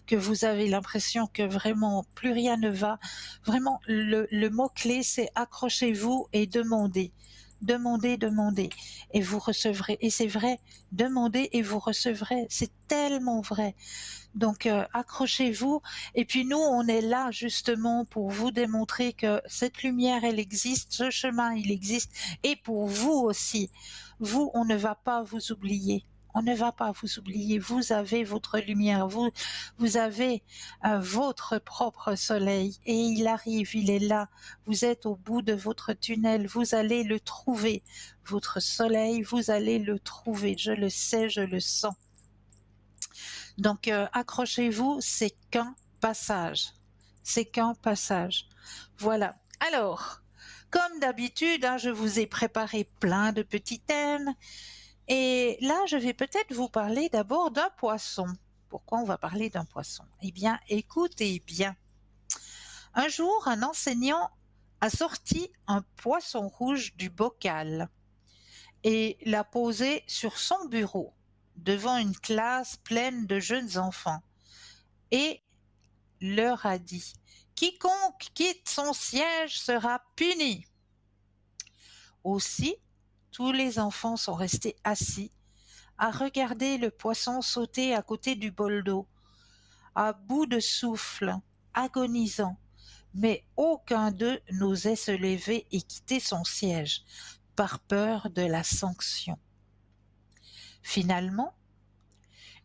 que vous avez l'impression que vraiment plus rien ne va, vraiment le mot-clé c'est accrochez-vous et demandez. Demandez, demandez, et vous recevrez. Et c'est vrai, demandez et vous recevrez. C'est tellement vrai. Donc accrochez-vous et puis nous on est là justement pour vous démontrer que cette lumière elle existe, ce chemin il existe et pour vous aussi. Vous on ne va pas vous oublier. On ne va pas vous oublier, vous avez votre lumière, vous avez votre propre soleil et il arrive, il est là, vous êtes au bout de votre tunnel, vous allez le trouver, votre soleil, vous allez le trouver, je le sais, je le sens. Donc accrochez-vous, c'est qu'un passage. C'est qu'un passage. Voilà. Alors, comme d'habitude, hein, je vous ai préparé plein de petits thèmes. Et là, je vais peut-être vous parler d'abord d'un poisson. Pourquoi on va parler d'un poisson? Eh bien, écoutez bien. Un jour, un enseignant a sorti un poisson rouge du bocal et l'a posé sur son bureau, devant une classe pleine de jeunes enfants, et leur a dit: Quiconque quitte son siège sera puni. Aussi, tous les enfants sont restés assis à regarder le poisson sauter à côté du bol d'eau, à bout de souffle, agonisant, mais aucun d'eux n'osait se lever et quitter son siège, par peur de la sanction. Finalement,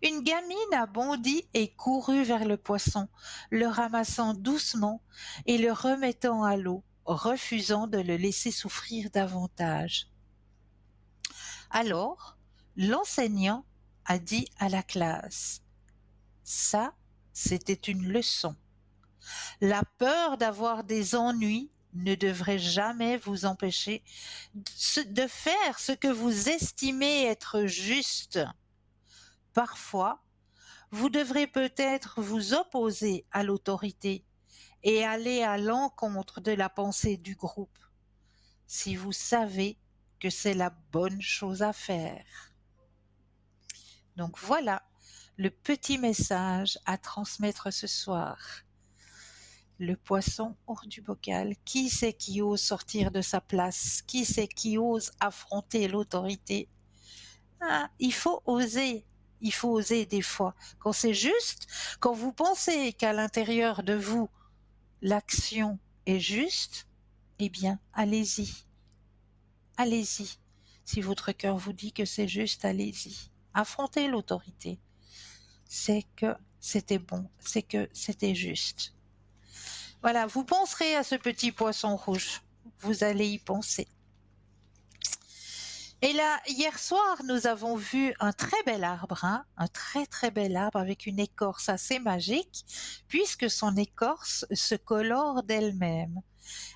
une gamine a bondi et couru vers le poisson, le ramassant doucement et le remettant à l'eau, refusant de le laisser souffrir davantage. Alors, l'enseignant a dit à la classe: Ça, c'était une leçon. La peur d'avoir des ennuis ne devrait jamais vous empêcher de faire ce que vous estimez être juste. Parfois, vous devrez peut-être vous opposer à l'autorité et aller à l'encontre de la pensée du groupe, si vous savez que c'est la bonne chose à faire. Donc voilà le petit message à transmettre ce soir. Le poisson hors du bocal, qui c'est qui ose sortir de sa place? Qui c'est qui ose affronter l'autorité? Ah, il faut oser des fois. Quand c'est juste, quand vous pensez qu'à l'intérieur de vous, l'action est juste, eh bien, allez-y, allez-y. Si votre cœur vous dit que c'est juste, allez-y. Affrontez l'autorité. C'est que c'était bon, c'est que c'était juste. Voilà, vous penserez à ce petit poisson rouge. Vous allez y penser. Et là, hier soir, nous avons vu un très bel arbre, hein, un très très bel arbre avec une écorce assez magique, puisque son écorce se colore d'elle-même.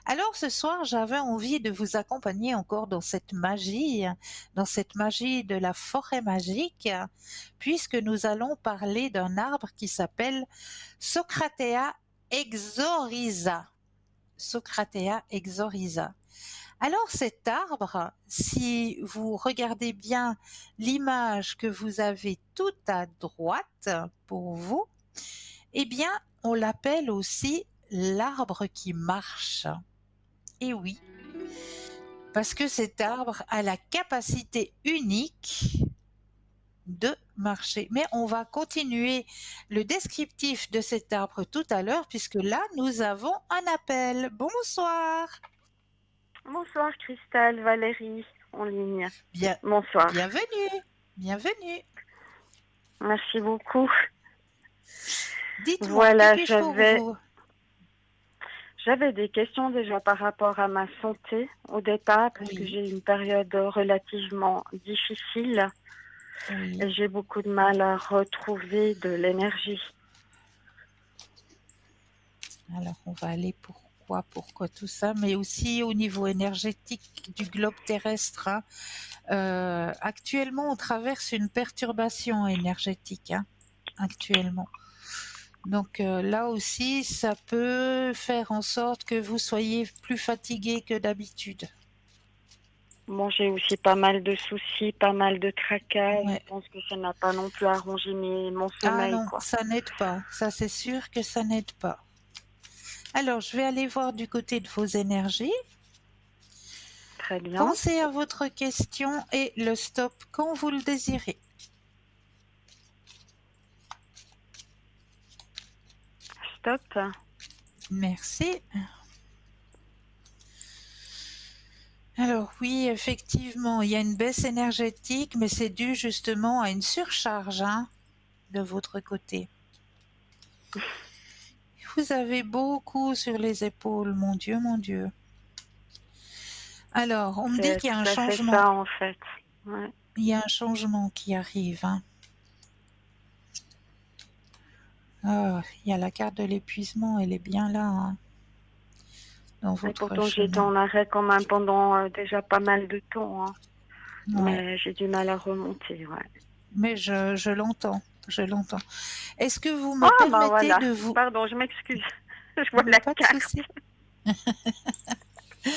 Alors ce soir, j'avais envie de vous accompagner encore dans cette magie de la forêt magique, puisque nous allons parler d'un arbre qui s'appelle Socratea exorhiza. Socratea exorhiza. Alors cet arbre, si vous regardez bien l'image que vous avez tout à droite pour vous, eh bien, on l'appelle aussi l'arbre qui marche. Et oui, parce que cet arbre a la capacité unique de marcher. Mais on va continuer le descriptif de cet arbre tout à l'heure, puisque là, nous avons un appel. Bonsoir. Bonsoir Christelle, Valérie, en ligne. Bien, Bonsoir. bienvenue. Bienvenue. Merci beaucoup. Dites-moi, Voilà, que puis-je pour vous? J'avais des questions déjà par rapport à ma santé au départ, parce que Oui, j'ai eu une période relativement difficile oui. et j'ai beaucoup de mal à retrouver de l'énergie. Alors, on va aller pourquoi tout ça, mais aussi au niveau énergétique du globe terrestre, hein. Actuellement, on traverse une perturbation énergétique, hein, actuellement. Donc là aussi, ça peut faire en sorte que vous soyez plus fatigué que d'habitude. Bon, j'ai aussi pas mal de soucis, pas mal de tracas. Je Ouais. pense que ça n'a pas non plus arrangé mon Ah sommeil, non, quoi. ça n'aide pas. Ça, c'est sûr que ça n'aide pas. Alors, je vais aller voir du côté de vos énergies. Très bien. Pensez à votre question et le stop quand vous le désirez. Stop. Merci. Alors oui, effectivement, il y a une baisse énergétique, mais c'est dû justement à une surcharge, hein, de votre côté. Vous avez beaucoup sur les épaules, mon Dieu, mon Dieu. Alors, on me dit C'est qu'il y a un tout à fait changement. ça, en fait. Ouais. Il y a un changement qui arrive, hein. Ah, il y a la carte de l'épuisement, elle est bien là, hein, dans Et votre pourtant, j'ai été chemin. en arrêt quand même pendant déjà pas mal de temps, hein. Ouais, Mais j'ai du mal à remonter, ouais. mais je l'entends, je l'entends. Est-ce que vous me Ah, bah permettez voilà. de vous... Pardon, je m'excuse. Je vois la Pas de carte. souci,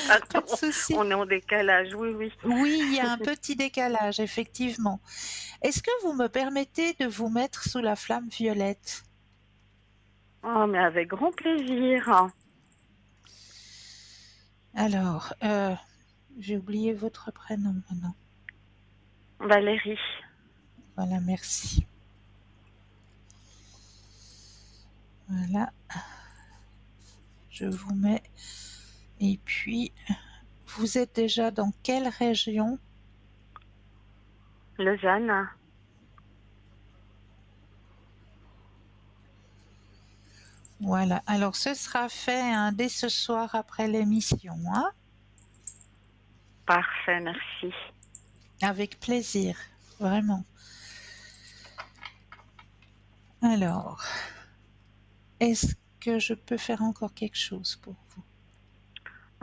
pas de Pardon. souci. On est en décalage, oui, oui. Oui, il y a un petit décalage, effectivement. Est-ce que vous me permettez de vous mettre sous la flamme violette? Oh, mais avec grand plaisir. Alors, j'ai oublié votre prénom maintenant. Valérie. Voilà, merci. Voilà, je vous mets. Et puis, vous êtes déjà dans quelle région? Lausanne. Voilà, alors ce sera fait, hein, dès ce soir après l'émission, hein, Parfait, merci. avec plaisir, vraiment. Alors, est-ce que je peux faire encore quelque chose pour vous?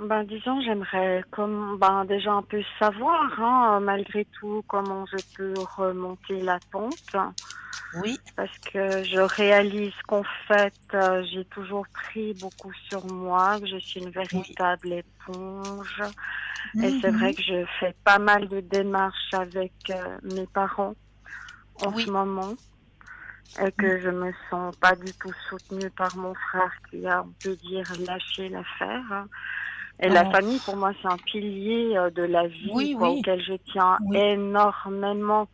Ben, disons, j'aimerais déjà un peu savoir, hein, malgré tout, comment je peux remonter la pente. Oui, Parce que je réalise qu'en fait, j'ai toujours pris beaucoup sur moi, que je suis une oui. véritable éponge. Et c'est vrai Mhm. que je fais pas mal de démarches avec mes parents en ce Oui. moment et Mm. que je me sens pas du tout soutenue par mon frère qui a, on peut dire, lâché l'affaire. Et la Oh, famille, pour moi, c'est un pilier de la vie, oui, quoi, oui, auquel je tiens oui, énormément.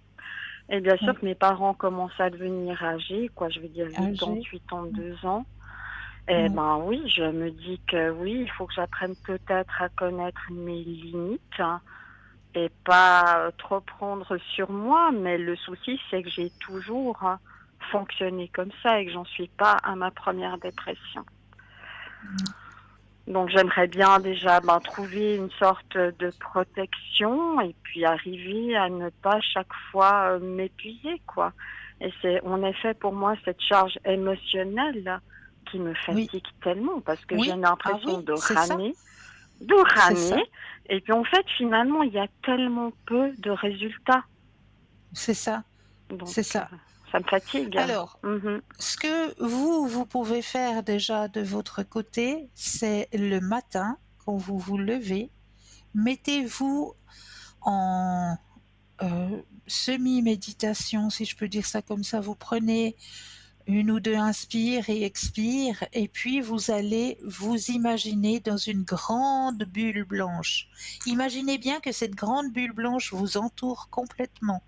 Et bien sûr oui. que mes parents commencent à devenir âgés, quoi, je veux dire Âgé. 88 ans, 2 ans. Eh Oui, ben oui, je me dis que oui, il faut que j'apprenne peut-être à connaître mes limites, hein, et pas trop prendre sur moi. Mais le souci, c'est que j'ai toujours fonctionné comme ça et que j'en suis pas à ma première dépression. Donc j'aimerais bien déjà trouver une sorte de protection et puis arriver à ne pas chaque fois m'épuiser, quoi. Et c'est en effet pour moi cette charge émotionnelle là, qui me Oui, fatigue tellement parce que j'ai oui, ah l'impression oui, de c'est ramer. ça, Et puis en fait finalement il y a tellement peu de résultats. c'est ça, Donc c'est ça. ça me fatigue. Alors, Mhm. ce que vous pouvez faire déjà de votre côté, c'est le matin, quand vous vous levez, mettez-vous en semi-méditation, si je peux dire ça comme ça. Vous prenez une ou deux inspires et expires, et puis vous allez vous imaginer dans une grande bulle blanche. Imaginez bien que cette grande bulle blanche vous entoure complètement.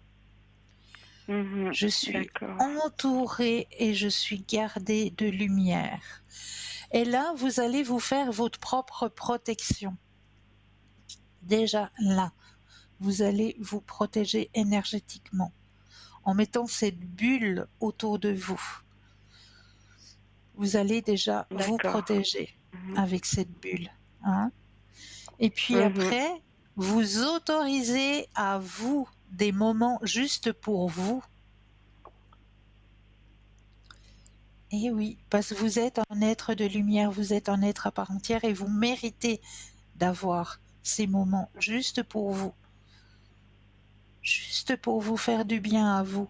Mhm. Je suis D'accord. entourée et je suis gardée de lumière. Et là, vous allez vous faire votre propre protection. Déjà là, vous allez vous protéger énergétiquement en mettant cette bulle autour de vous. Vous allez déjà vous D'accord. protéger Mhm. avec cette bulle, hein. Et puis Mhm. après, vous autorisez à vous des moments juste pour vous. Et oui, parce que vous êtes un être de lumière, vous êtes un être à part entière et vous méritez d'avoir ces moments juste pour vous, juste pour vous faire du bien à vous.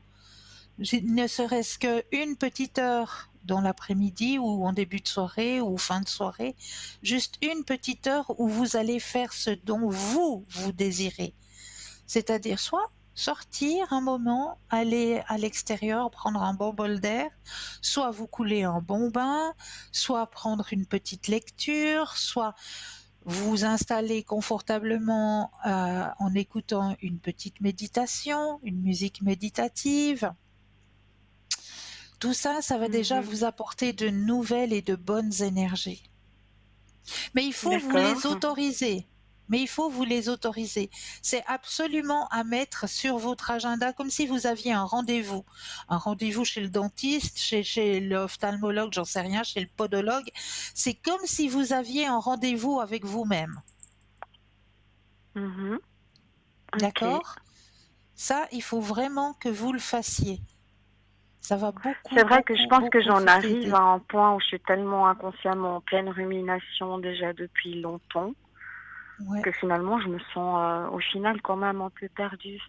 Ne serait-ce qu'une petite heure dans l'après-midi ou en début de soirée ou fin de soirée, juste une petite heure où vous allez faire ce dont vous désirez. C'est-à-dire soit sortir un moment, aller à l'extérieur, prendre un bon bol d'air, soit vous couler un bon bain, soit prendre une petite lecture, soit vous installer confortablement en écoutant une petite méditation, une musique méditative. Tout ça, ça va déjà Mhm. vous apporter de nouvelles et de bonnes énergies. Mais il faut vous les D'accord. autoriser. Mais il faut vous les autoriser. C'est absolument à mettre sur votre agenda comme si vous aviez un rendez-vous. Un rendez-vous chez le dentiste, chez l'ophtalmologue, j'en sais rien, chez le podologue. C'est comme si vous aviez un rendez-vous avec vous-même. Mhm. Ok. D'accord? Ça, il faut vraiment que vous le fassiez. Ça va beaucoup, C'est vrai que je beaucoup, pense que beaucoup j'en vous arrive aider. à un point où je suis tellement inconsciemment en pleine rumination déjà depuis longtemps Ouais, que finalement je me sens au final quand même un peu perdue.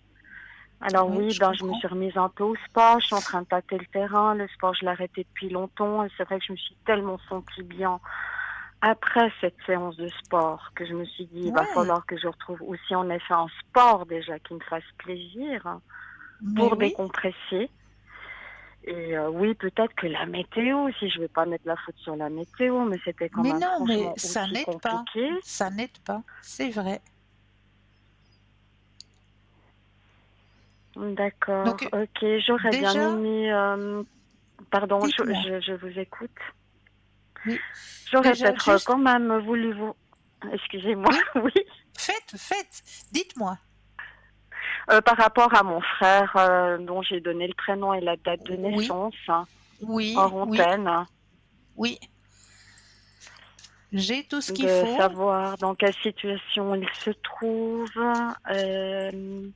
Alors ouais, oui, je je me comprends. suis remise un peu au sport, je suis en train de tâter le terrain, le sport je l'ai arrêté depuis longtemps et c'est vrai que je me suis tellement sentie bien après cette séance de sport que je me suis dit il va Ouais, falloir que je retrouve aussi en effet un sport déjà qui me fasse plaisir mais pour oui. décompresser. Et oui, peut-être que la météo, si je veux pas mettre la faute sur la météo, mais c'était quand Mais même non, mais franchement ça aussi n'aide pas. compliqué. Ça n'aide pas. C'est vrai. D'accord, Donc, ok, j'aurais bien déjà, aimé, pardon, dites-moi. je vous écoute. Oui. J'aurais Déjà, peut-être juste, quand même voulu vous, excusez-moi, oui, oui, faites. Dites-moi. par rapport à mon frère dont j'ai donné le prénom et la date de Oui, naissance, hein, oui, hors oui, antenne, oui. J'ai tout ce qu'il de faut. savoir dans quelle situation il se trouve. euh,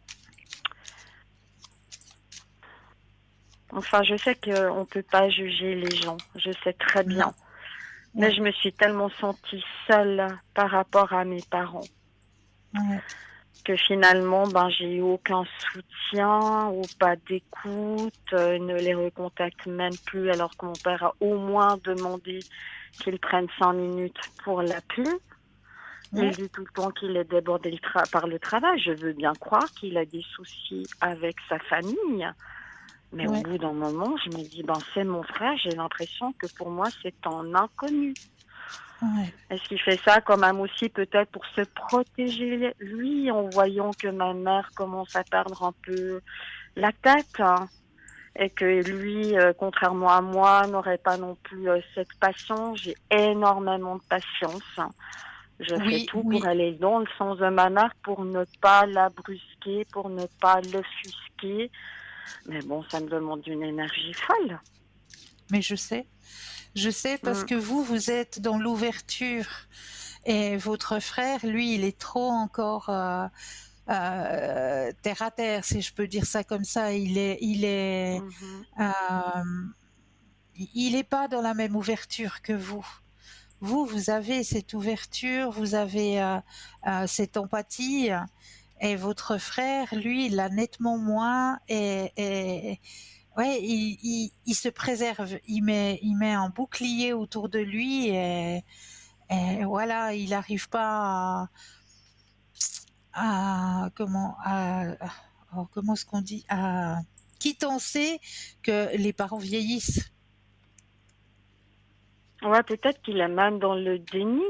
Enfin, je sais qu'on ne peut pas juger les gens, je sais très Non. bien. Mais Ouais, je me suis tellement sentie seule par rapport à mes parents ouais. que finalement, j'ai eu aucun soutien ou pas d'écoute, ne les recontacte même plus alors que mon père a au moins demandé qu'il prenne 5 minutes pour l'appeler. Il Ouais, dit tout le temps qu'il est débordé par le travail. Je veux bien croire qu'il a des soucis avec sa famille. Mais au ouais, bout d'un moment, je me dis, c'est mon frère, j'ai l'impression que pour moi, c'est un inconnu. ouais. Est-ce qu'il fait ça quand même aussi peut-être pour se protéger lui en voyant que ma mère commence à perdre un peu la tête, hein, et que lui, contrairement à moi, n'aurait pas non plus cette patience. J'ai énormément de patience. Je fais Oui, tout pour oui. aller dans le sens de ma mère, pour ne pas la brusquer, pour ne pas l'offusquer. Mais bon, ça me demande une énergie folle. Mais je sais. Je sais parce Mm. que vous êtes dans l'ouverture et votre frère, lui, il est trop encore terre à terre, si je peux dire ça comme ça. Mhm. Il est pas dans la même ouverture que vous. Vous avez cette ouverture, vous avez cette empathie, et votre frère, lui, il l'a nettement moins, et ouais, il se préserve, il met un bouclier autour de lui, et voilà, il n'arrive pas comment est-ce qu'on dit, à quittancer que les parents vieillissent. Ouais, peut-être qu'il est même dans le déni,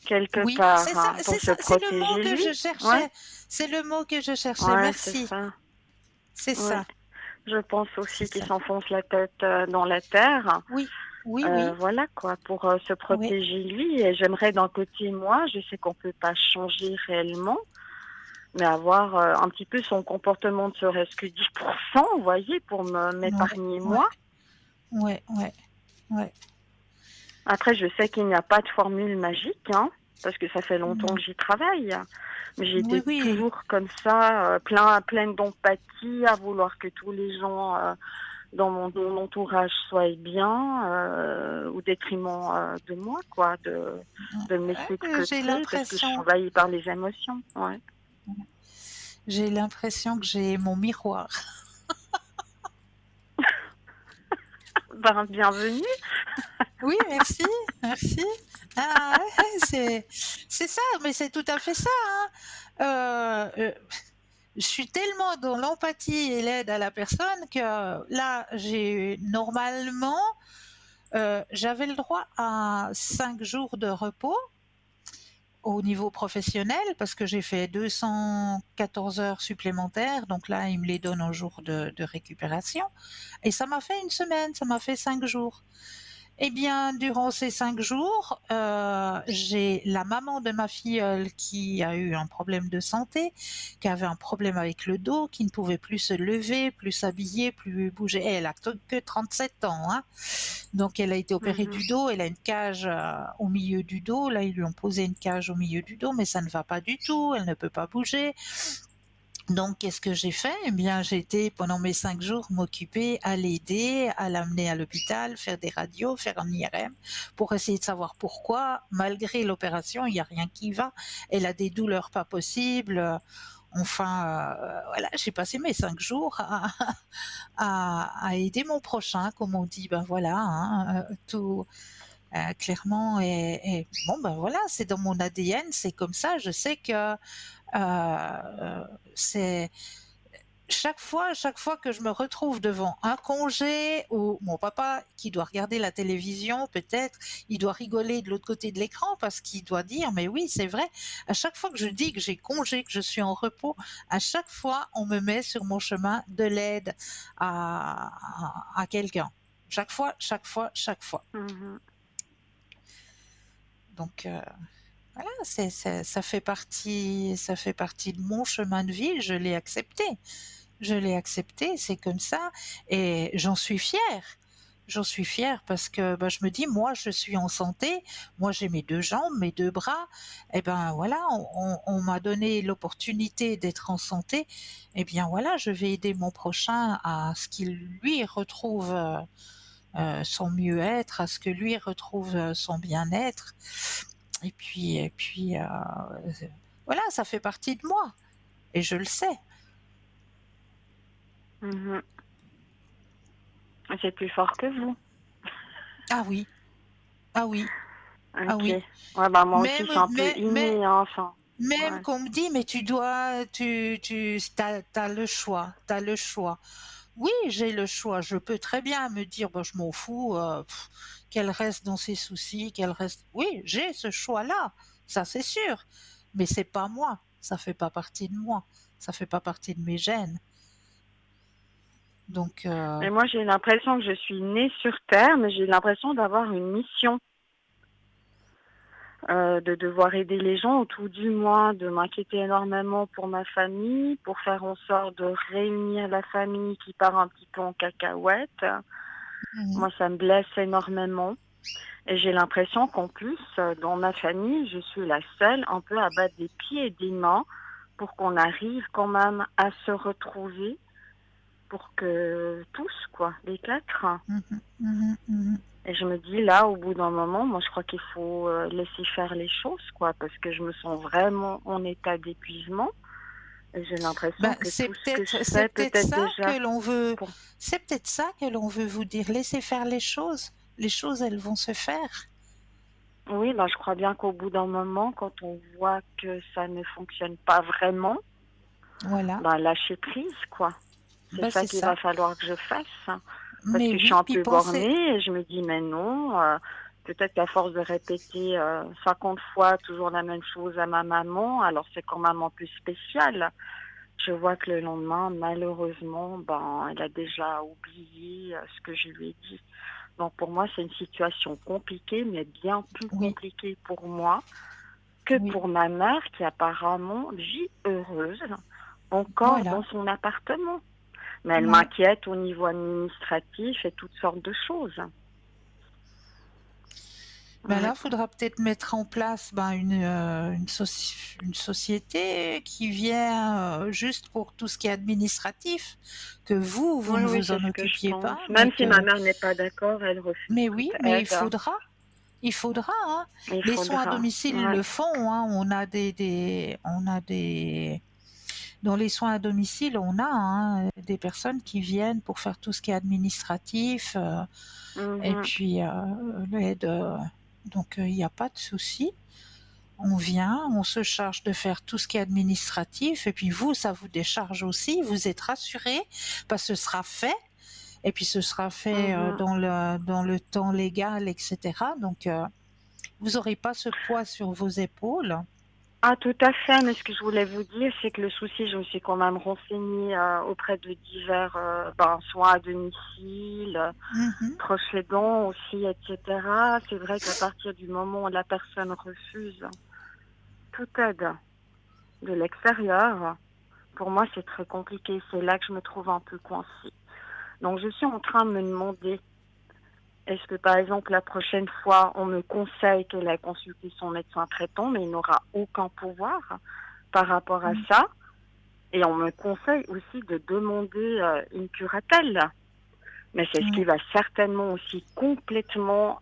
quelque Oui, part, hein, pour c'est se ça, c'est le mot protéger que lui. je Ouais, cherchais. C'est le mot que je cherchais. ouais, c'est Merci. ça. C'est Ouais. ça, Je pense c'est aussi qu'il ça. s'enfonce la tête dans la terre. Oui, oui, oui, Voilà quoi, pour se oui. protéger lui. Et j'aimerais d'un côté, moi, je sais qu'on peut pas changer réellement, mais avoir un petit peu son comportement, ne serait-ce que 10%, vous voyez, pour Ouais, m'épargner ouais, moi. ouais, ouais, ouais. Après, je sais qu'il n'y a pas de formule magique, hein, parce que ça fait longtemps Non. que j'y travaille. Mais j'ai Oui, été oui. toujours comme ça, pleine d'empathie, à vouloir que tous les gens dans mon entourage soient bien, au détriment de moi, quoi, de me laisser de J'ai côté, parce que je suis l'impression, envahie par les émotions. Ouais. j'ai l'impression que j'ai mon miroir. Ben, bienvenue. Oui, merci, merci. Ah, ouais, c'est ça, mais c'est tout à fait ça, hein. Je suis tellement dans l'empathie et l'aide à la personne que là, j'ai normalement, j'avais le droit à 5 jours de repos au niveau professionnel parce que j'ai fait 214 heures supplémentaires. Donc là, ils me les donnent en jour de récupération. Et ça m'a fait une semaine, ça m'a fait 5 jours. Eh bien, durant ces 5 jours, j'ai la maman de ma filleule qui a eu un problème de santé, qui avait un problème avec le dos, qui ne pouvait plus se lever, plus s'habiller, plus bouger. Et elle a que 37 ans, hein. Donc elle a été opérée Mhm, du dos, elle a une cage au milieu du dos. Là, ils lui ont posé une cage au milieu du dos, mais ça ne va pas du tout, elle ne peut pas bouger. Donc, qu'est-ce que j'ai fait? Eh bien, j'ai été pendant mes 5 jours m'occuper à l'aider, à l'amener à l'hôpital, faire des radios, faire un IRM, pour essayer de savoir pourquoi, malgré l'opération, il n'y a rien qui va. Elle a des douleurs pas possibles. Enfin, voilà, j'ai passé mes 5 jours à aider mon prochain, comme on dit. Ben voilà, hein, tout clairement. Et bon, ben voilà, c'est dans mon ADN, c'est comme ça. Je sais que c'est chaque fois que je me retrouve devant un congé ou mon papa qui doit regarder la télévision, peut-être, il doit rigoler de l'autre côté de l'écran parce qu'il doit dire, mais oui, c'est vrai, à chaque fois que je dis que j'ai congé, que je suis en repos, à chaque fois, on me met sur mon chemin de l'aide à quelqu'un. Chaque fois, chaque fois, chaque fois. mhm, Donc, voilà, ça fait partie de mon chemin de vie, je l'ai accepté. Je l'ai accepté, c'est comme ça, et j'en suis fière. J'en suis fière parce que bah, je me dis, moi, je suis en santé, moi, j'ai mes 2 jambes, mes 2 bras, et ben voilà, on m'a donné l'opportunité d'être en santé, et bien voilà, je vais aider mon prochain à ce qu'il lui retrouve son mieux-être, à ce que lui retrouve son bien-être, et puis voilà, ça fait partie de moi, et je le sais. mhm. C'est plus fort que vous. Ah oui, ah oui, ah Ok. oui. Ouais, bah moi aussi, Même, c'est un peu inné, hein, enfin. même Ouais. qu'on me dit, mais t'as le choix, t'as le choix. Oui, j'ai le choix. Je peux très bien me dire, bah, je m'en fous, qu'elle reste dans ses soucis, qu'elle reste. Oui, j'ai ce choix-là, ça c'est sûr. Mais c'est pas moi, ça fait pas partie de moi, ça fait pas partie de mes gènes. Donc, Mais moi, j'ai l'impression que je suis née sur Terre, mais j'ai l'impression d'avoir une mission, de devoir aider les gens, ou tout du moins de m'inquiéter énormément pour ma famille, pour faire en sorte de réunir la famille qui part un petit peu en cacahuète. mhm. Moi, ça me blesse énormément. Et j'ai l'impression qu'en plus, dans ma famille, je suis la seule un peu à battre des pieds et des mains pour qu'on arrive quand même à se retrouver, pour que tous, quoi, les quatre. Mhm, mhm, mhm. Et je me dis là, au bout d'un moment, moi je crois qu'il faut laisser faire les choses, quoi, parce que je me sens vraiment en état d'épuisement. Et j'ai l'impression Ben, que tout ce que je c'est fais peut-être peut-être ça déjà que l'on veut, pour... c'est peut-être ça que l'on veut vous dire. Laissez faire les choses. Les choses, elles vont se faire. Oui, ben, je crois bien qu'au bout d'un moment, quand on voit que ça ne fonctionne pas vraiment, Voilà. ben, lâcher prise, quoi. C'est Ben, ça c'est qu'il va ça. falloir que je fasse. Parce Mais que je suis oui, un puis peu pensez, bornée et je me dis, mais non, peut-être qu'à force de répéter 50 fois toujours la même chose à ma maman, alors c'est quand même un peu spécial. Je vois que le lendemain, malheureusement, ben, elle a déjà oublié ce que je lui ai dit. Donc pour moi, c'est une situation compliquée, mais bien plus oui, compliquée pour moi que oui, pour ma mère qui apparemment vit heureuse encore voilà. dans son appartement. Mais elle Ouais. m'inquiète au niveau administratif et toutes sortes de choses. Ben là, Ouais. il faudra peut-être mettre en place ben, une société qui vient juste pour tout ce qui est administratif, que vous Oui, ne oui, vous c'est en ce que je occupiez pense. pas, Même si ma mère n'est pas d'accord, elle refuse mais toute oui, mais aide. il faudra, hein. Il Les soins à faudra. domicile Ouais. le font, hein. Dans les soins à domicile, on a hein, des personnes qui viennent pour faire tout ce qui est administratif, et Mhm. puis l'aide. Donc il n'y a pas de souci. On vient, on se charge de faire tout ce qui est administratif, et puis vous, ça vous décharge aussi. Vous êtes rassurés parce que ce sera fait, et puis ce sera fait Mhm. dans le temps légal, etc. Donc vous n'aurez pas ce poids sur vos épaules. Ah, tout à fait. Mais ce que je voulais vous dire, c'est que le souci, je me suis quand même renseignée auprès de divers soins à domicile, Mhm. proches aidants aussi, etc. C'est vrai qu'à partir du moment où la personne refuse toute aide de l'extérieur, pour moi, c'est très compliqué. C'est là que je me trouve un peu coincée. Donc, je suis en train de me demander, est-ce que, par exemple, la prochaine fois, on me conseille qu'elle aille consulter son médecin traitant, mais il n'aura aucun pouvoir par rapport à ça. Et on me conseille aussi de demander une curatelle. Mais c'est ce qui Ouais. va certainement aussi complètement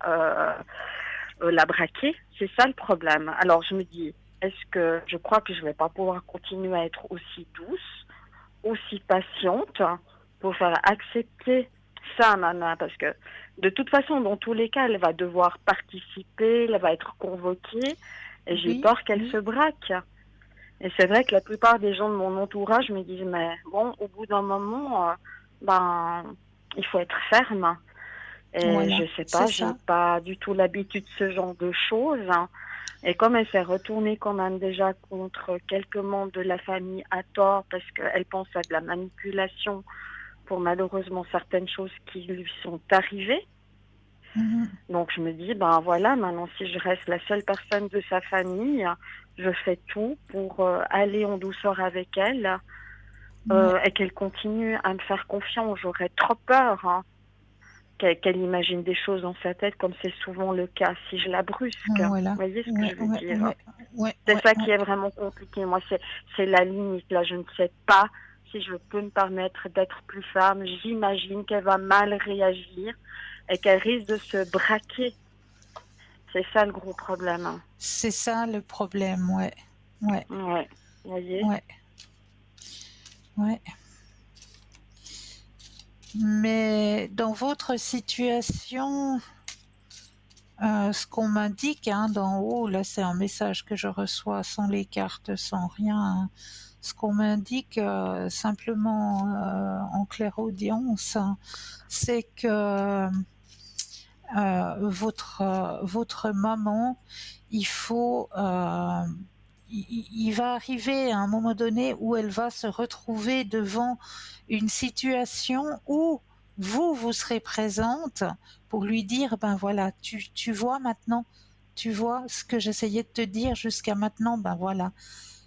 la braquer. C'est ça le problème. Alors, je me dis, est-ce que je crois que je ne vais pas pouvoir continuer à être aussi douce, aussi patiente pour faire accepter ça à ma mère, parce que de toute façon, dans tous les cas, elle va devoir participer, elle va être convoquée, et j'ai Oui, peur qu'elle se oui. braque. Et c'est vrai que la plupart des gens de mon entourage me disent, mais bon, au bout d'un moment, ben, il faut être ferme. Et Voilà, je sais c'est pas, j'ai ça. pas du tout l'habitude de ce genre de choses, hein. Et comme elle s'est retournée quand même déjà contre quelques membres de la famille à tort parce qu'elle pense à de la manipulation pour malheureusement certaines choses qui lui sont arrivées. Mhm. Donc je me dis, ben voilà, maintenant si je reste la seule personne de sa famille, je fais tout pour aller en douceur avec elle Ouais. et qu'elle continue à me faire confiance. J'aurais trop peur hein, qu'elle imagine des choses dans sa tête comme c'est souvent le cas si je la brusque. Vous Voilà. voyez ce que Ouais, je veux ouais, dire? ouais, ouais, C'est ouais, ça qui ouais. est vraiment compliqué. Moi, c'est la limite. Là, je ne sais pas si je peux me permettre d'être plus ferme. J'imagine qu'elle va mal réagir et qu'elle risque de se braquer. C'est ça le gros problème, hein. C'est ça le problème, ouais. Ouais, Ouais. Vous voyez? ouais, ouais. Mais dans votre situation, ce qu'on m'indique hein, d'en haut, là c'est un message que je reçois sans les cartes, sans rien, hein. Ce qu'on m'indique simplement en clairaudience, hein, c'est que votre maman, il faut, il va arriver à un moment donné où elle va se retrouver devant une situation où vous serez présente pour lui dire, ben voilà, tu vois maintenant, tu vois ce que j'essayais de te dire jusqu'à maintenant, ben voilà,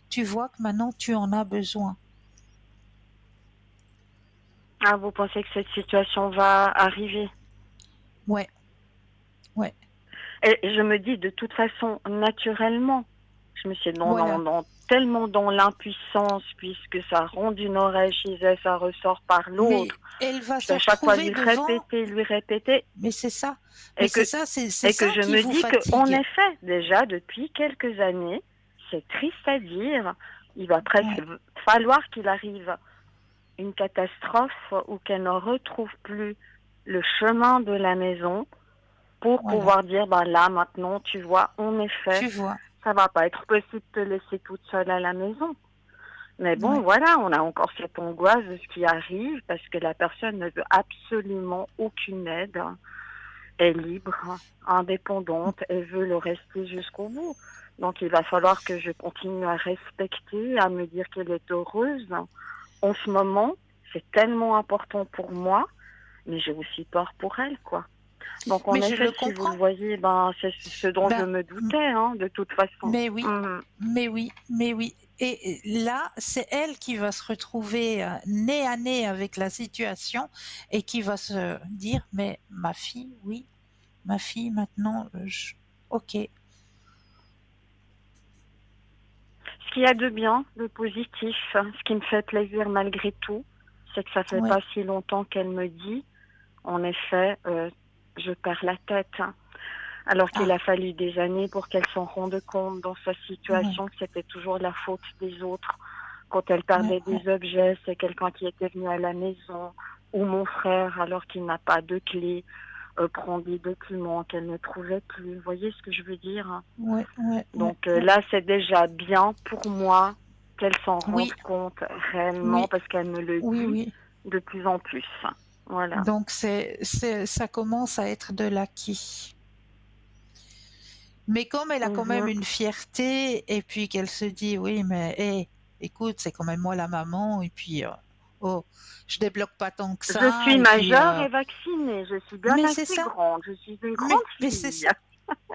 tu vois que maintenant tu en as besoin. Ah, vous pensez que cette situation va arriver? Ouais, ouais. Et je me dis de toute façon, naturellement, je me suis Voilà. tellement dans l'impuissance, puisque ça rentre d'une oreille chez elle, ça ressort par Mais l'autre. elle va Je se vais à chaque fois retrouver devant. lui répéter, Mais c'est ça. Mais et que, c'est ça je qui me vous dis que, en fatigue. effet, déjà depuis quelques années, c'est triste à dire, il va presque Ouais, falloir qu'il arrive une catastrophe ou qu'elle ne retrouve plus le chemin de la maison pour voilà. pouvoir dire, bah là, maintenant, tu vois, en effet, Tu vois. ça va pas être possible de te laisser toute seule à la maison. Mais bon, Ouais. voilà, on a encore cette angoisse de ce qui arrive parce que la personne ne veut absolument aucune aide, est libre, indépendante et veut le rester jusqu'au bout. Donc il va falloir que je continue à respecter, à me dire qu'elle est heureuse. En ce moment, c'est tellement important pour moi, mais j'ai aussi peur pour elle, quoi. Donc en Mais je effet, le si vous le comprends. voyez, ben c'est ce dont je Ben, me doutais, hein, de toute façon. mais oui, Mhm. mais oui, mais oui. Et là, c'est elle qui va se retrouver nez à nez avec la situation et qui va se dire, mais ma fille, oui, ma fille, maintenant, ok, Ce qu'il y a de bien, de positif, ce qui me fait plaisir malgré tout, c'est que ça fait ouais, pas si longtemps qu'elle me dit, en effet, je perds la tête. Alors qu'il ah, a fallu des années pour qu'elle s'en rende compte dans sa ouais, situation que c'était toujours la faute des autres. Quand elle ouais, perdait ouais. des objets, c'est quelqu'un qui était venu à la maison, ou mon frère, alors qu'il n'a pas de clé, prend des documents qu'elle ne trouvait plus. Vous voyez ce que je veux dire? Ouais, ouais, ouais, Donc ouais. là, c'est déjà bien pour moi qu'elle s'en rende Oui, compte réellement oui, parce qu'elle me le oui, dit oui. de plus en plus. Voilà. Donc ça commence à être de l'acquis. Mais comme elle a quand même Mhm. une fierté et puis qu'elle se dit oui mais hé, écoute c'est quand même moi la maman et puis oh je débloque pas tant que Je ça suis et puis majeure et vaccinée. Je suis bien mais c'est assez ça grande. Je suis une grande mais c'est fille. ça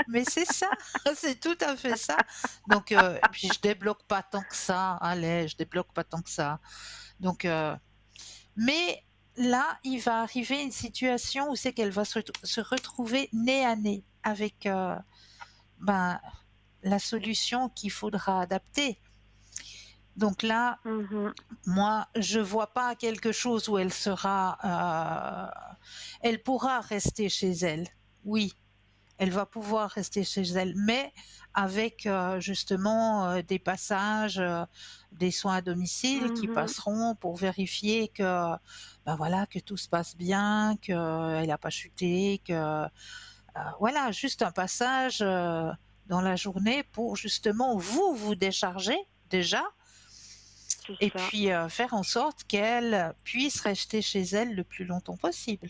mais c'est ça c'est tout à fait ça donc et puis je débloque pas tant que ça allez je débloque pas tant que ça donc mais là il va arriver une situation où c'est qu'elle va se retrouver nez à nez avec ben la solution qu'il faudra adapter. Donc là, Mhm. moi, je vois pas quelque chose où elle pourra rester chez elle. Oui, elle va pouvoir rester chez elle, mais avec justement des passages, des soins à domicile qui Mhm. passeront pour vérifier que, ben voilà, que tout se passe bien, qu'elle n'a pas chuté, que voilà, juste un passage dans la journée pour justement vous décharger déjà C'est et ça. puis faire en sorte qu'elle puisse rester chez elle le plus longtemps possible.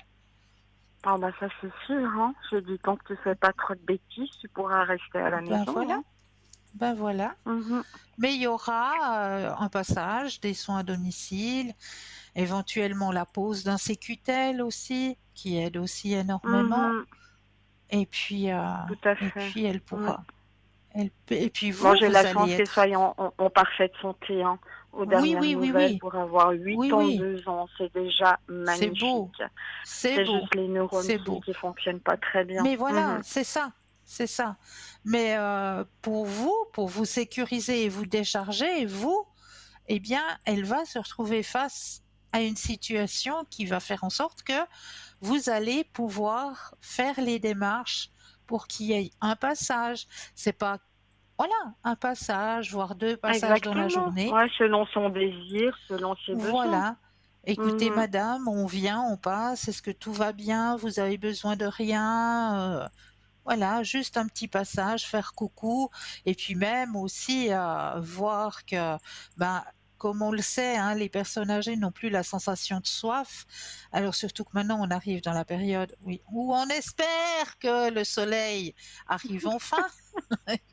Ah bah ça c'est sûr, hein. Je dis tant que tu fais pas trop de bêtises, tu pourras rester à la Ben maison, voilà, hein. ben voilà. Mhm. Mais il y aura un passage, des soins à domicile, éventuellement la pose d'un sécutel aussi, qui aide aussi énormément. Mhm. Tout à Et fait. puis elle Mm. pourra. Et puis Bon, vous, j'ai vous la allez chance qu'elle être. soit en parfaite santé, hein. Aux Oui, dernières oui, oui, nouvelles, oui. pour avoir huit Oui, ans, oui. 2 ans, c'est déjà C'est beau. magnifique. C'est C'est beau. juste les neurones C'est beau. qui fonctionnent pas très bien. Mais voilà, Mhm. c'est ça. C'est ça. Mais pour vous sécuriser et vous décharger, vous, eh bien, elle va se retrouver face à une situation qui va faire en sorte que vous allez pouvoir faire les démarches pour qu'il y ait un passage. C'est pas, voilà, un passage, voire deux passages dans la Exactement. journée. Ouais, selon son désir, selon ses besoins. Voilà. Écoutez, Mhm. madame, on vient, on passe, est-ce que tout va bien? Vous avez besoin de rien? Voilà, juste un petit passage, faire coucou, et puis même aussi voir que, ben, comme on le sait, hein, les personnes âgées n'ont plus la sensation de soif. Alors surtout que maintenant on arrive dans la période, oui, où on espère que le soleil arrive enfin,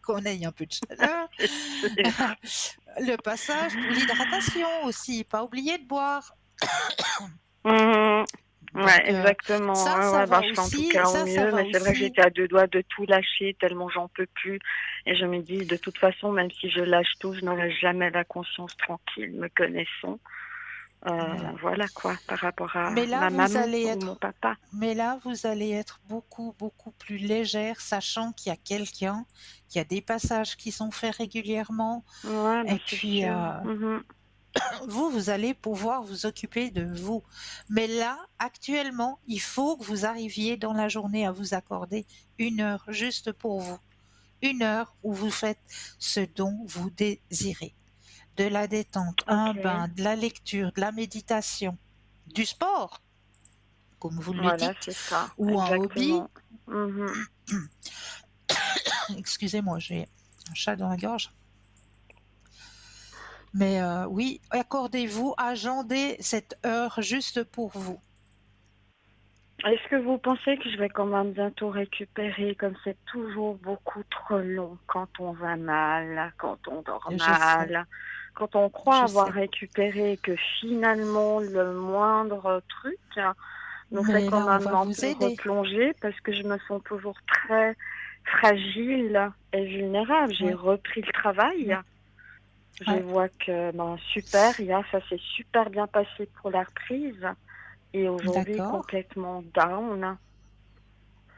qu'on ait un peu de chaleur. C'est sûr. Le passage pour l'hydratation aussi, pas oublier de boire. Mhm. Ouais, Donc exactement. Ouais, ouais, bah, je fais en tout cas au ça mieux, va mais c'est vrai que aussi. j'étais à 2 doigts de tout lâcher tellement j'en peux plus. Et je me dis, de toute façon, même si je lâche tout, je n'aurai jamais la conscience tranquille, me connaissant. Voilà. Voilà quoi, par rapport à Mais là, ma vous maman allez ou mon être, papa. mais là, vous allez être beaucoup, beaucoup plus légère, sachant qu'il y a quelqu'un, qu'il y a des passages qui sont faits régulièrement, Ouais, bah et c'est puis sûr. Mhm. vous allez pouvoir vous occuper de vous. Mais là, actuellement, il faut que vous arriviez dans la journée à vous accorder 1 heure juste pour vous. 1 heure où vous faites ce dont vous désirez. De la détente, un Ok, bain, de la lecture, de la méditation, du sport, comme vous le voilà, dites, c'est ça, ou un hobby. exactement. Mhm. Excusez-moi, j'ai un chat dans la gorge. Mais oui, accordez-vous, agendez cette heure juste pour vous. Est-ce que vous pensez que je vais quand même bientôt récupérer, comme c'est toujours beaucoup trop long quand on va mal, quand on dort Je sais, mal, quand on croit je avoir sais. récupéré, que finalement le moindre truc nous fait Mais quand là, on même va un vous peu aider. replonger parce que je me sens toujours très fragile et vulnérable. J'ai Oui, repris le travail. oui, Je ouais, vois que super, ça s'est super bien passé pour la reprise et aujourd'hui d'accord. complètement down.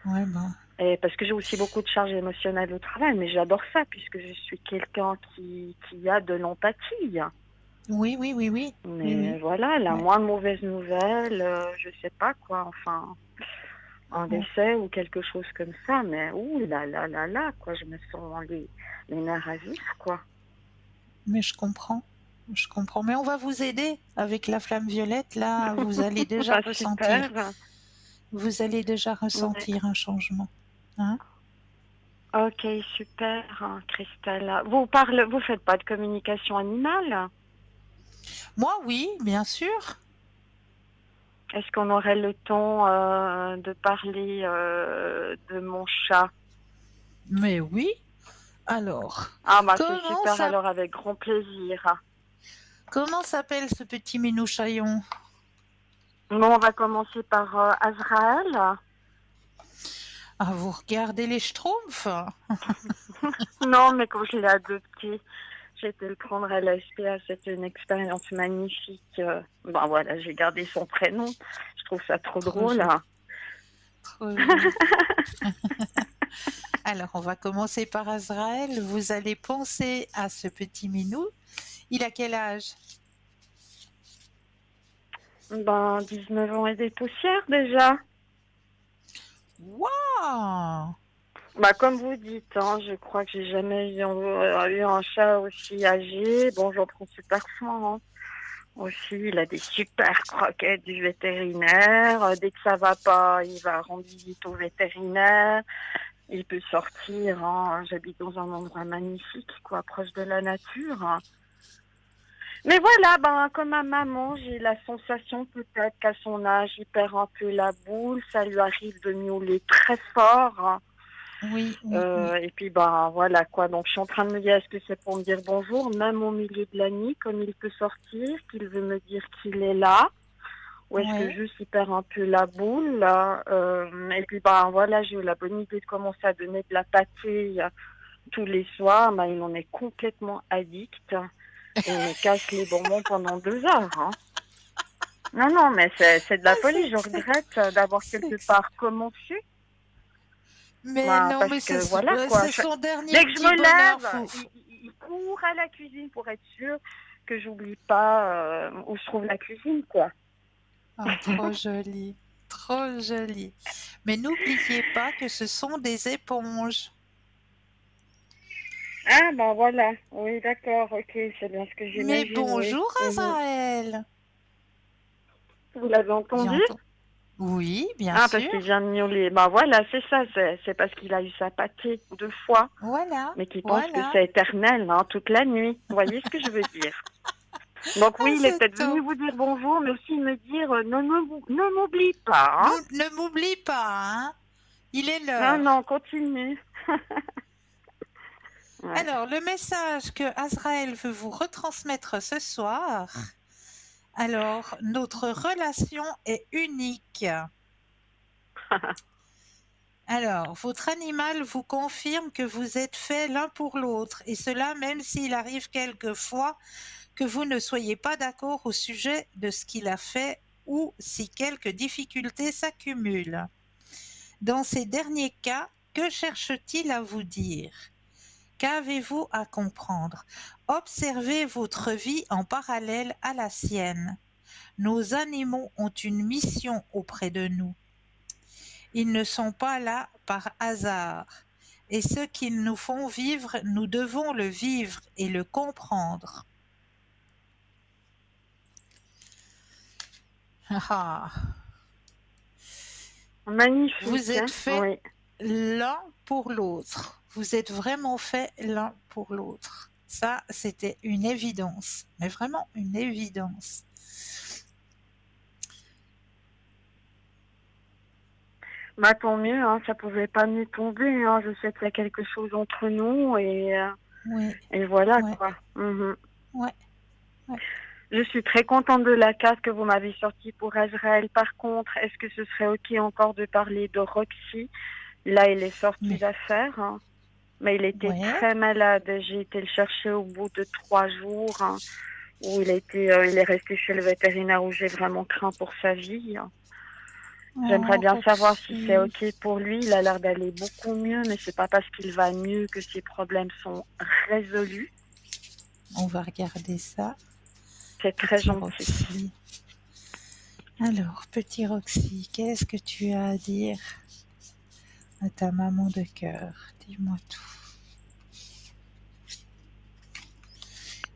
Ouais, ben, Et parce que j'ai aussi beaucoup de charges émotionnelles au travail, mais j'adore ça puisque je suis quelqu'un qui a de l'empathie. oui, oui, oui, oui, oui, Mais oui, voilà, la ouais, moindre mauvaise nouvelle, je sais pas quoi, enfin, un ouais. décès ou quelque chose comme ça, mais ouh là, quoi, je me sens les nerfs à vif, quoi. Mais je comprends, je comprends. Mais on va vous aider avec la flamme violette. Là, vous allez déjà Bah ressentir, super. vous allez déjà Ouais. ressentir un changement. Hein? Ok, super, hein, Christelle. Vous faites pas de communication animale? Moi, oui, bien sûr. Est-ce qu'on aurait le temps de parler de mon chat? Mais oui. Alors, Ah bah c'est comment super, ça, alors avec grand plaisir. comment s'appelle ce petit minouchaillon? Bon, on va commencer par Azraël. Ah, vous regardez les Schtroumpfs? Non, mais quand je l'ai adopté, j'ai été le prendre à la SPA. C'était une expérience magnifique. Ben voilà, j'ai gardé son prénom. Je trouve ça trop Trop drôle, joli, hein. trop joli. Alors, on va commencer par Azraël. Vous allez penser à ce petit minou. Il a quel âge? Ben 19 ans et des poussières déjà. Waouh! Bah comme vous dites, hein, je crois que j'ai jamais eu un chat aussi âgé. Bon, j'en prends super soin, hein. Aussi, il a des super croquettes du vétérinaire. Dès que ça va pas, il va rendre visite au vétérinaire. Il peut sortir, hein. J'habite dans un endroit magnifique, quoi, proche de la nature, hein. Mais voilà, ben, comme ma maman, j'ai la sensation peut-être qu'à son âge, il perd un peu la boule. Ça lui arrive de miauler très fort, hein. Oui, oui, oui. Et puis, ben, voilà, quoi. Donc, je suis en train de me dire, est-ce que c'est pour me dire bonjour, même au milieu de la nuit, comme il peut sortir, qu'il veut me dire qu'il est là? Ou est-ce que Ouais. juste il perd un peu la boule là, et puis ben voilà, j'ai eu la bonne idée de commencer à donner de la pâtée tous les soirs. Ben, il en est complètement addict et il me casse les bonbons pendant 2 heures, hein. Non, non, mais c'est de Ah, la folie. Je regrette d'avoir quelque part commencé. Mais Ben, non, parce mais que voilà quoi. c'est son dernier Dès que je petit me bonheur. lève, il court à la cuisine pour être sûr que j'oublie pas où se trouve la cuisine, quoi. Ah, trop joli, trop joli. Mais n'oubliez pas que ce sont des éponges. Ah, ben voilà. Oui, d'accord, ok, c'est bien ce que Mais j'imagine, oui. bonjour, Mhm. Azaël. Vous l'avez J'ai entendu? entendu. Oui, bien Ah, parce sûr. qu'il vient de miauler. Ben voilà, c'est ça, c'est parce qu'il a eu sa pâtée 2 fois, Voilà, mais qu'il pense que voilà. c'est éternel, hein, toute la nuit. Vous voyez ce que je veux dire? Donc oui, Ah, il est c'est peut-être venu top. vous dire bonjour, mais aussi me dire ne m'oublie pas, hein. Ne m'oublie pas, hein. Il est Non, l'heure. non, continue. Ouais. Alors, le message que Azraël veut vous retransmettre ce soir. Alors, notre relation est unique. Alors, votre animal vous confirme que vous êtes faits l'un pour l'autre, et cela même s'il arrive quelquefois que vous ne soyez pas d'accord au sujet de ce qu'il a fait ou si quelques difficultés s'accumulent. Dans ces derniers cas, que cherche-t-il à vous dire? Qu'avez-vous à comprendre? Observez votre vie en parallèle à la sienne. Nos animaux ont une mission auprès de nous. Ils ne sont pas là par hasard. Et ce qu'ils nous font vivre, nous devons le vivre et le comprendre. Ah, Magnifique, vous hein? êtes faits Oui. l'un pour l'autre. Vous êtes vraiment faits l'un pour l'autre. Ça, c'était une évidence, mais vraiment une évidence. Bah tant mieux, hein, ça pouvait pas mieux tomber, hein. Je sais qu'il y a quelque chose entre nous Oui, et voilà ouais, quoi. Mhm. ouais, ouais. Je suis très contente de la case que vous m'avez sortie pour Azrael. Par contre, est-ce que ce serait ok encore de parler de Roxy? Là, il est sorti Mais, d'affaires, hein. Mais il était ouais. très malade. J'ai été le chercher au bout de 3 jours, hein, où il est resté chez le vétérinaire où j'ai vraiment craint pour sa vie, hein. J'aimerais Oh, bien savoir si c'est Roxy. ok pour lui. Il a l'air d'aller beaucoup mieux, mais c'est pas parce qu'il va mieux que ses problèmes sont résolus. On va regarder ça. C'est très Petit gentil. Roxy. Alors, petit Roxy, qu'est-ce que tu as à dire à ta maman de cœur? Dis-moi tout.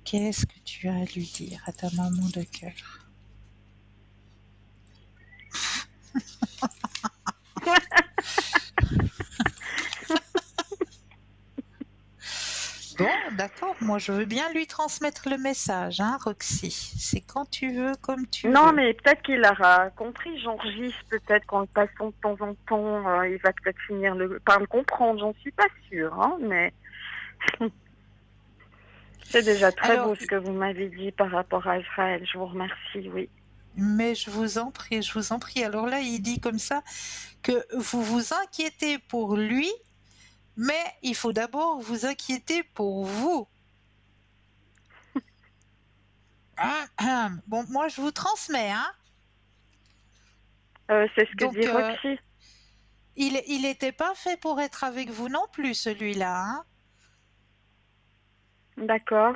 Qu'est-ce que tu as à lui dire à ta maman de cœur? Bon, d'accord, moi je veux bien lui transmettre le message, hein, Roxy. C'est quand tu veux, comme tu Non, veux. mais peut-être qu'il aura compris. J'enregistre peut-être qu'en le passant de temps en temps, il va peut-être finir par le comprendre. J'en suis pas sûre, hein, mais c'est déjà très Alors, beau ce que vous m'avez dit par rapport à Israël. Je vous remercie, oui. mais je vous en prie, je vous en prie. Alors là, il dit comme ça que vous vous inquiétez pour lui, mais il faut d'abord vous inquiéter pour vous. Bon, moi je vous transmets, hein. C'est ce que dit Donc, Roxy. il était pas fait pour être avec vous non plus, celui-là, hein. D'accord.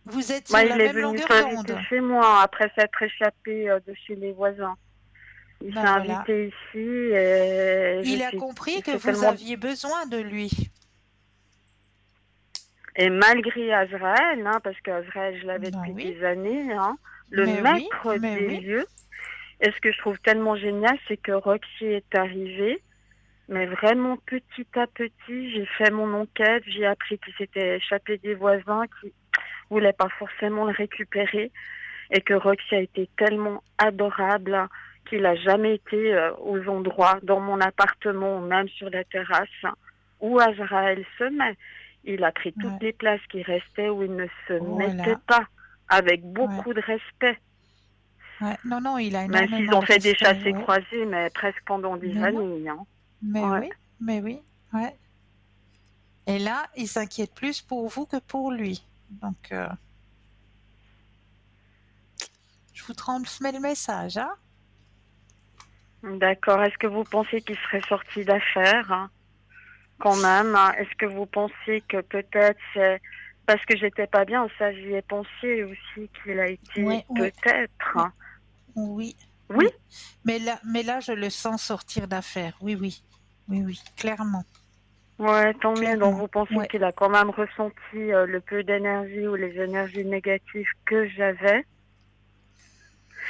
Vous êtes Bah, sur il la est même venu longueur s'inviter d'onde. chez moi après s'être échappé de chez les voisins. Il s'est Ben voilà. invité ici et Il a compris que c'est vous tellement. aviez besoin de lui. Et malgré Azraël, hein, parce qu'Azraël, je l'avais Ben depuis oui, des années, hein, le mais oui, maître mais des oui. lieux. Et ce que je trouve tellement génial, c'est que Roxy est arrivée, mais vraiment petit à petit, j'ai fait mon enquête, j'ai appris qu'il s'était échappé des voisins, qui voulaient pas forcément le récupérer, et que Roxy a été tellement adorable qu'il a jamais été aux endroits, dans mon appartement, ou même sur la terrasse, où Azraël se met. Il a pris toutes Ouais, les places qui restaient où il ne se mettait voilà. pas, avec Ouais, beaucoup de respect. ouais. Non, non, il a Même s'ils énormément ont de fait des respect, chassés ouais. croisés, mais presque pendant des Mais non, années, hein. mais Ouais. oui, mais oui, ouais. Et là, il s'inquiète plus pour vous que pour lui. Donc, je vous transmets le message, hein. D'accord. Est-ce que vous pensez qu'il serait sorti d'affaires, hein, quand même, hein? Est-ce que vous pensez que peut-être c'est parce que j'étais pas bien, ça j'y ai pensé aussi qu'il a été Ouais, ouais, peut-être, ouais. hein. Oui, Oui, oui. Mais là, je le sens sortir d'affaire. Oui, oui, oui, oui, clairement, ouais, tant mieux. Donc clairement. vous pensez Ouais, qu'il a quand même ressenti le peu d'énergie ou les énergies négatives que j'avais,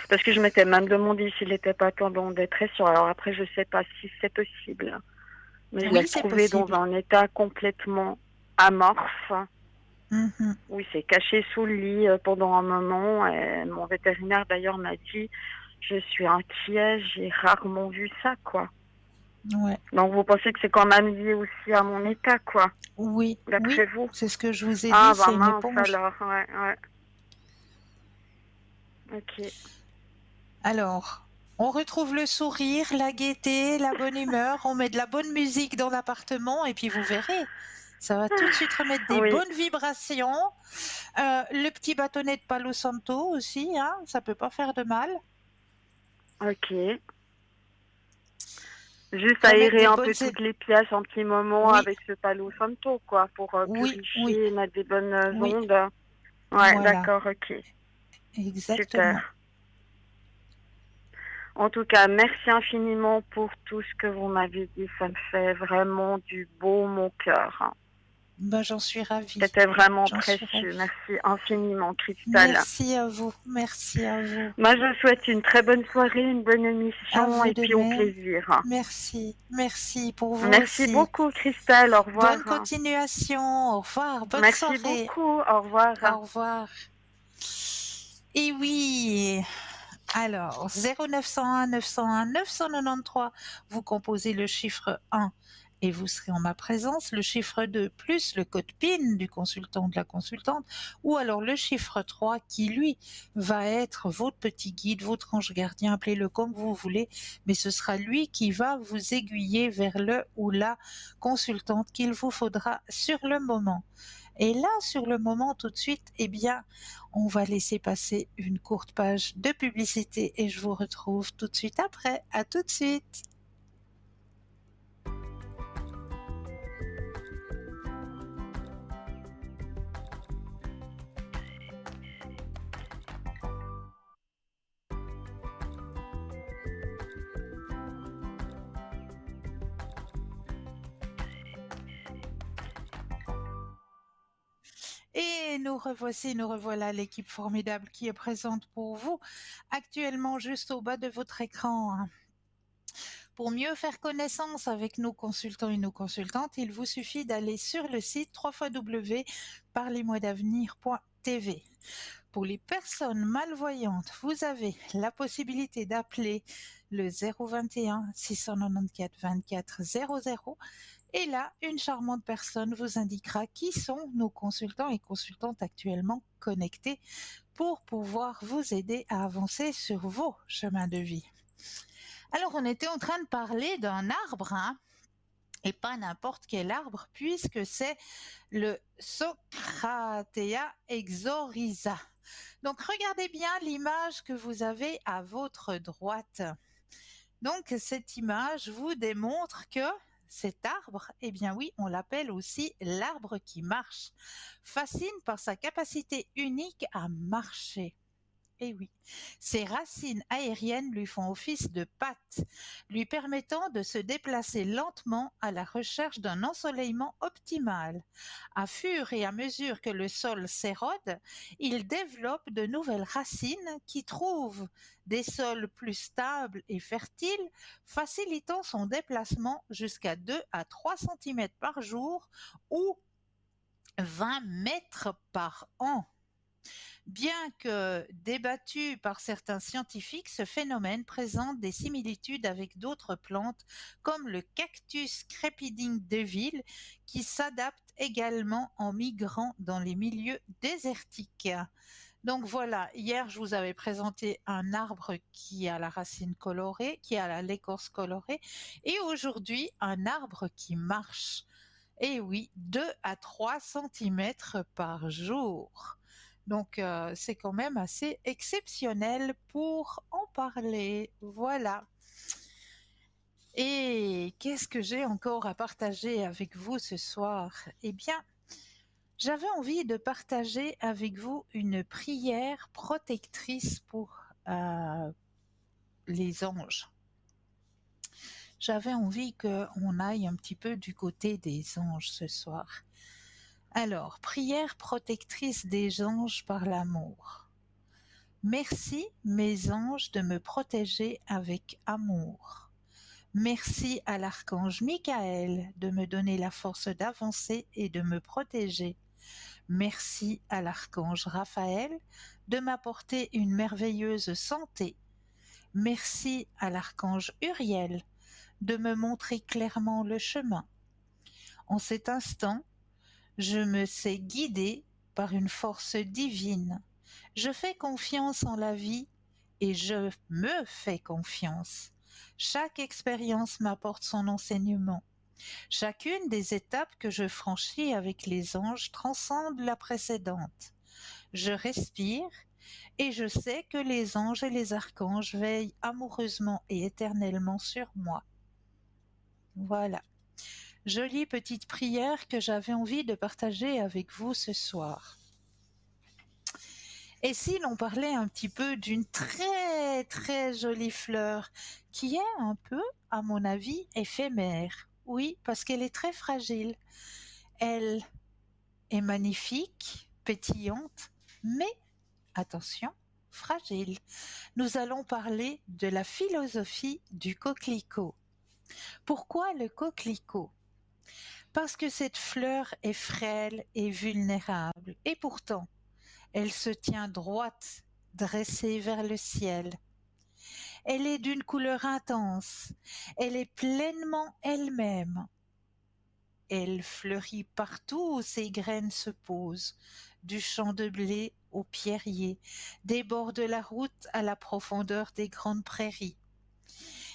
parce que je m'étais même demandé s'il n'était pas tombé en dépression. Alors après, je sais pas si c'est possible, hein. Mais je l'ai oui, c'est trouvé dans possible. un état complètement amorphe, Mhm. où il s'est caché sous le lit pendant un moment. Et mon vétérinaire d'ailleurs m'a dit, je suis inquiet, j'ai rarement vu ça, quoi. Ouais, Donc vous pensez que c'est quand même lié aussi à mon état, quoi, oui, oui, d'après vous? c'est ce que je vous ai Ah dit, bah c'est une mince éponge. alors, ouais, ouais, ok. Alors, on retrouve le sourire, la gaieté, la bonne humeur, on met de la bonne musique dans l'appartement et puis vous verrez, Ça va tout de suite remettre des Oui, bonnes vibrations. Le petit bâtonnet de Palo Santo aussi, hein, ça peut pas faire de mal. ok. Juste Remettre aérer des un bonnes... peu toutes les pièces un petit moment Oui, avec ce Palo Santo, quoi, pour oui, oui, purifier, mettre des bonnes oui. ondes. Ouais, Voilà, d'accord, ok. Super. exactement. En tout cas, merci infiniment pour tout ce que vous m'avez dit. Ça me fait vraiment du beau mon cœur. Ben, j'en suis ravie. C'était vraiment J'en suis précieux. ravie. Merci infiniment, Cristal. Merci à vous. Merci à vous. Moi, je vous souhaite une très bonne soirée, une bonne À émission vous et de puis au même. plaisir. Merci. Merci pour vous Merci aussi. beaucoup, Cristal. Au Bonne revoir. continuation. Au revoir. Bonne Merci soirée. beaucoup. Au revoir. Au revoir. Et oui. Alors, 0901 901 993, vous composez le chiffre 1 et vous serez en ma présence, le chiffre 2 plus le code PIN du consultant ou de la consultante, ou alors le chiffre 3 qui, lui, va être votre petit guide, votre ange gardien, appelez-le comme vous voulez, mais ce sera lui qui va vous aiguiller vers le ou la consultante qu'il vous faudra sur le moment. Et là, sur le moment, tout de suite, eh bien, on va laisser passer une courte page de publicité et je vous retrouve tout de suite après. À tout de suite. Et nous revoici, nous revoilà l'équipe formidable qui est présente pour vous actuellement juste au bas de votre écran. Pour mieux faire connaissance avec nos consultants et nos consultantes, il vous suffit d'aller sur le site www.parlez-moi-d'avenir.tv. Pour les personnes malvoyantes, vous avez la possibilité d'appeler le 021 694 24 00 et là, une charmante personne vous indiquera qui sont nos consultants et consultantes actuellement connectés pour pouvoir vous aider à avancer sur vos chemins de vie. Alors, on était en train de parler d'un arbre, hein, et pas n'importe quel arbre, puisque c'est le Socratea exorisa. Donc, regardez bien l'image que vous avez à votre droite. Donc, cette image vous démontre que cet arbre, eh bien oui, on l'appelle aussi l'arbre qui marche, fascine par sa capacité unique à marcher. Eh oui, ses racines aériennes lui font office de pattes, lui permettant de se déplacer lentement à la recherche d'un ensoleillement optimal. À fur et à mesure que le sol s'érode, il développe de nouvelles racines qui trouvent des sols plus stables et fertiles, facilitant son déplacement jusqu'à 2 à 3 cm par jour ou 20 mètres par an. Bien que débattu par certains scientifiques, ce phénomène présente des similitudes avec d'autres plantes comme le cactus crépiding de ville qui s'adapte également en migrant dans les milieux désertiques. Donc voilà, hier je vous avais présenté un arbre qui a la racine colorée, qui a l'écorce colorée, et aujourd'hui un arbre qui marche. Et oui, 2 à 3 centimètres par jour. Donc, c'est quand même assez exceptionnel pour en parler. Voilà. Et qu'est-ce que j'ai encore à partager avec vous ce soir? Eh bien, j'avais envie de partager avec vous une prière protectrice pour les anges. J'avais envie qu'on aille un petit peu du côté des anges ce soir. Alors, prière protectrice des anges par l'amour. Merci, mes anges, de me protéger avec amour. Merci à l'archange Michael de me donner la force d'avancer et de me protéger. Merci à l'archange Raphaël de m'apporter une merveilleuse santé. Merci à l'archange Uriel de me montrer clairement le chemin. En cet instant, je me sais guidée par une force divine. Je fais confiance en la vie et je me fais confiance. Chaque expérience m'apporte son enseignement. Chacune des étapes que je franchis avec les anges transcende la précédente. Je respire et je sais que les anges et les archanges veillent amoureusement et éternellement sur moi. Voilà. Jolie petite prière que j'avais envie de partager avec vous ce soir. Et si l'on parlait un petit peu d'une très très jolie fleur qui est un peu, à mon avis, éphémère. Oui, parce qu'elle est très fragile. Elle est magnifique, pétillante, mais attention, fragile. Nous allons parler de la philosophie du coquelicot. Pourquoi le coquelicot? Parce que cette fleur est frêle et vulnérable, et pourtant, elle se tient droite, dressée vers le ciel. Elle est d'une couleur intense, elle est pleinement elle-même. Elle fleurit partout où ses graines se posent, du champ de blé au pierrier, des bords de la route à la profondeur des grandes prairies.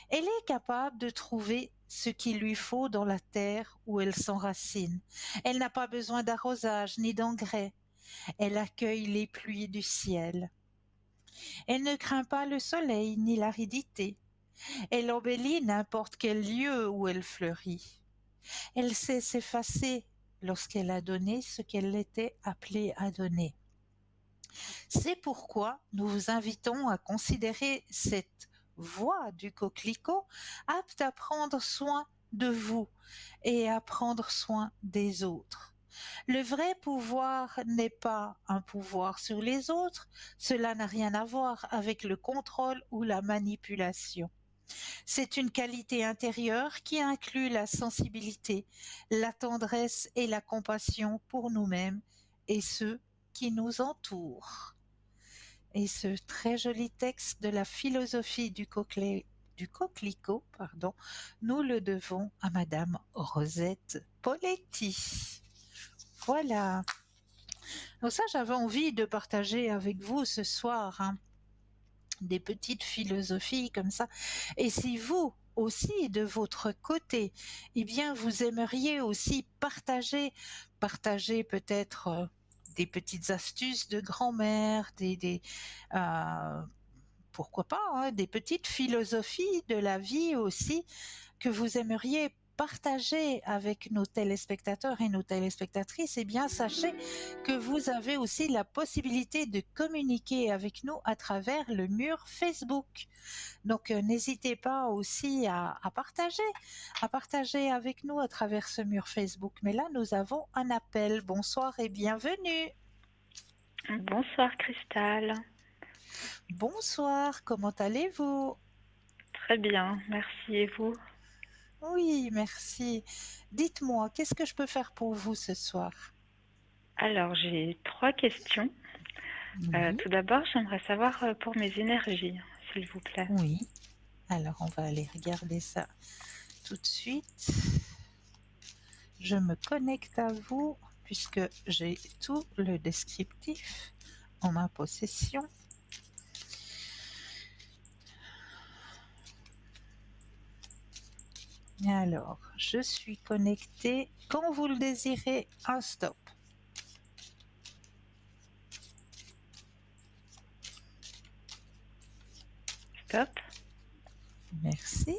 Elle est capable de trouver ce qu'il lui faut dans la terre où elle s'enracine. Elle n'a pas besoin d'arrosage ni d'engrais. Elle accueille les pluies du ciel. Elle ne craint pas le soleil ni l'aridité. Elle embellit n'importe quel lieu où elle fleurit. Elle sait s'effacer lorsqu'elle a donné ce qu'elle était appelée à donner. C'est pourquoi nous vous invitons à considérer cette voie du coquelicot apte à prendre soin de vous et à prendre soin des autres. Le vrai pouvoir n'est pas un pouvoir sur les autres, cela n'a rien à voir avec le contrôle ou la manipulation. C'est une qualité intérieure qui inclut la sensibilité, la tendresse et la compassion pour nous-mêmes et ceux qui nous entourent. Et ce très joli texte de la philosophie du coquelicot, nous le devons à Madame Rosette Poletti. Voilà. Donc ça, j'avais envie de partager avec vous ce soir, des petites philosophies comme ça. Et si vous aussi, de votre côté, eh bien, vous aimeriez aussi partager peut-être des petites astuces de grand-mère, euh, pourquoi pas, des petites philosophies de la vie aussi que vous aimeriez partager avec nos téléspectateurs et nos téléspectatrices, eh bien, sachez que vous avez aussi la possibilité de communiquer avec nous à travers le mur Facebook. Donc, n'hésitez pas aussi à partager avec nous à travers ce mur Facebook. Mais là, nous avons un appel. Bonsoir et bienvenue. Bonsoir Cristal. Bonsoir, comment allez-vous? Très bien, merci et vous? Oui, merci. Dites-moi, qu'est-ce que je peux faire pour vous ce soir? Alors j'ai 3 questions. Oui, Tout d'abord, j'aimerais savoir pour mes énergies, s'il vous plaît. oui. Alors, on va aller regarder ça tout de suite. Je me connecte à vous puisque j'ai tout le descriptif en ma possession. Alors, je suis connectée. Quand vous le désirez, un stop. Stop. Merci.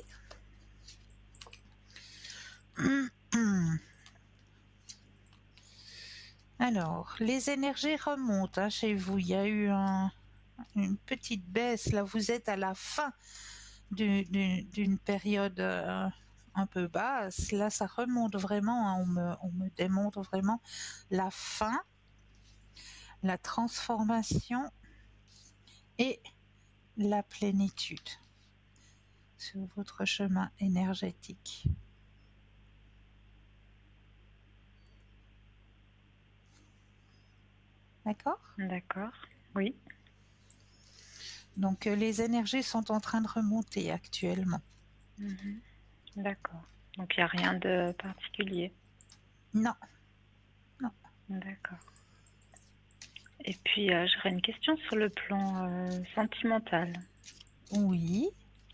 Alors, les énergies remontent chez vous. Il y a eu une petite baisse. Là, vous êtes à la fin d'une période un peu basse. Là, ça remonte vraiment. On me démontre vraiment la fin, la transformation et la plénitude sur votre chemin énergétique. D'accord? D'accord. Oui. Donc, les énergies sont en train de remonter actuellement. Mhm. D'accord. Donc il n'y a rien de particulier. Non, non. D'accord. Et puis j'aurais une question sur le plan sentimental. Oui.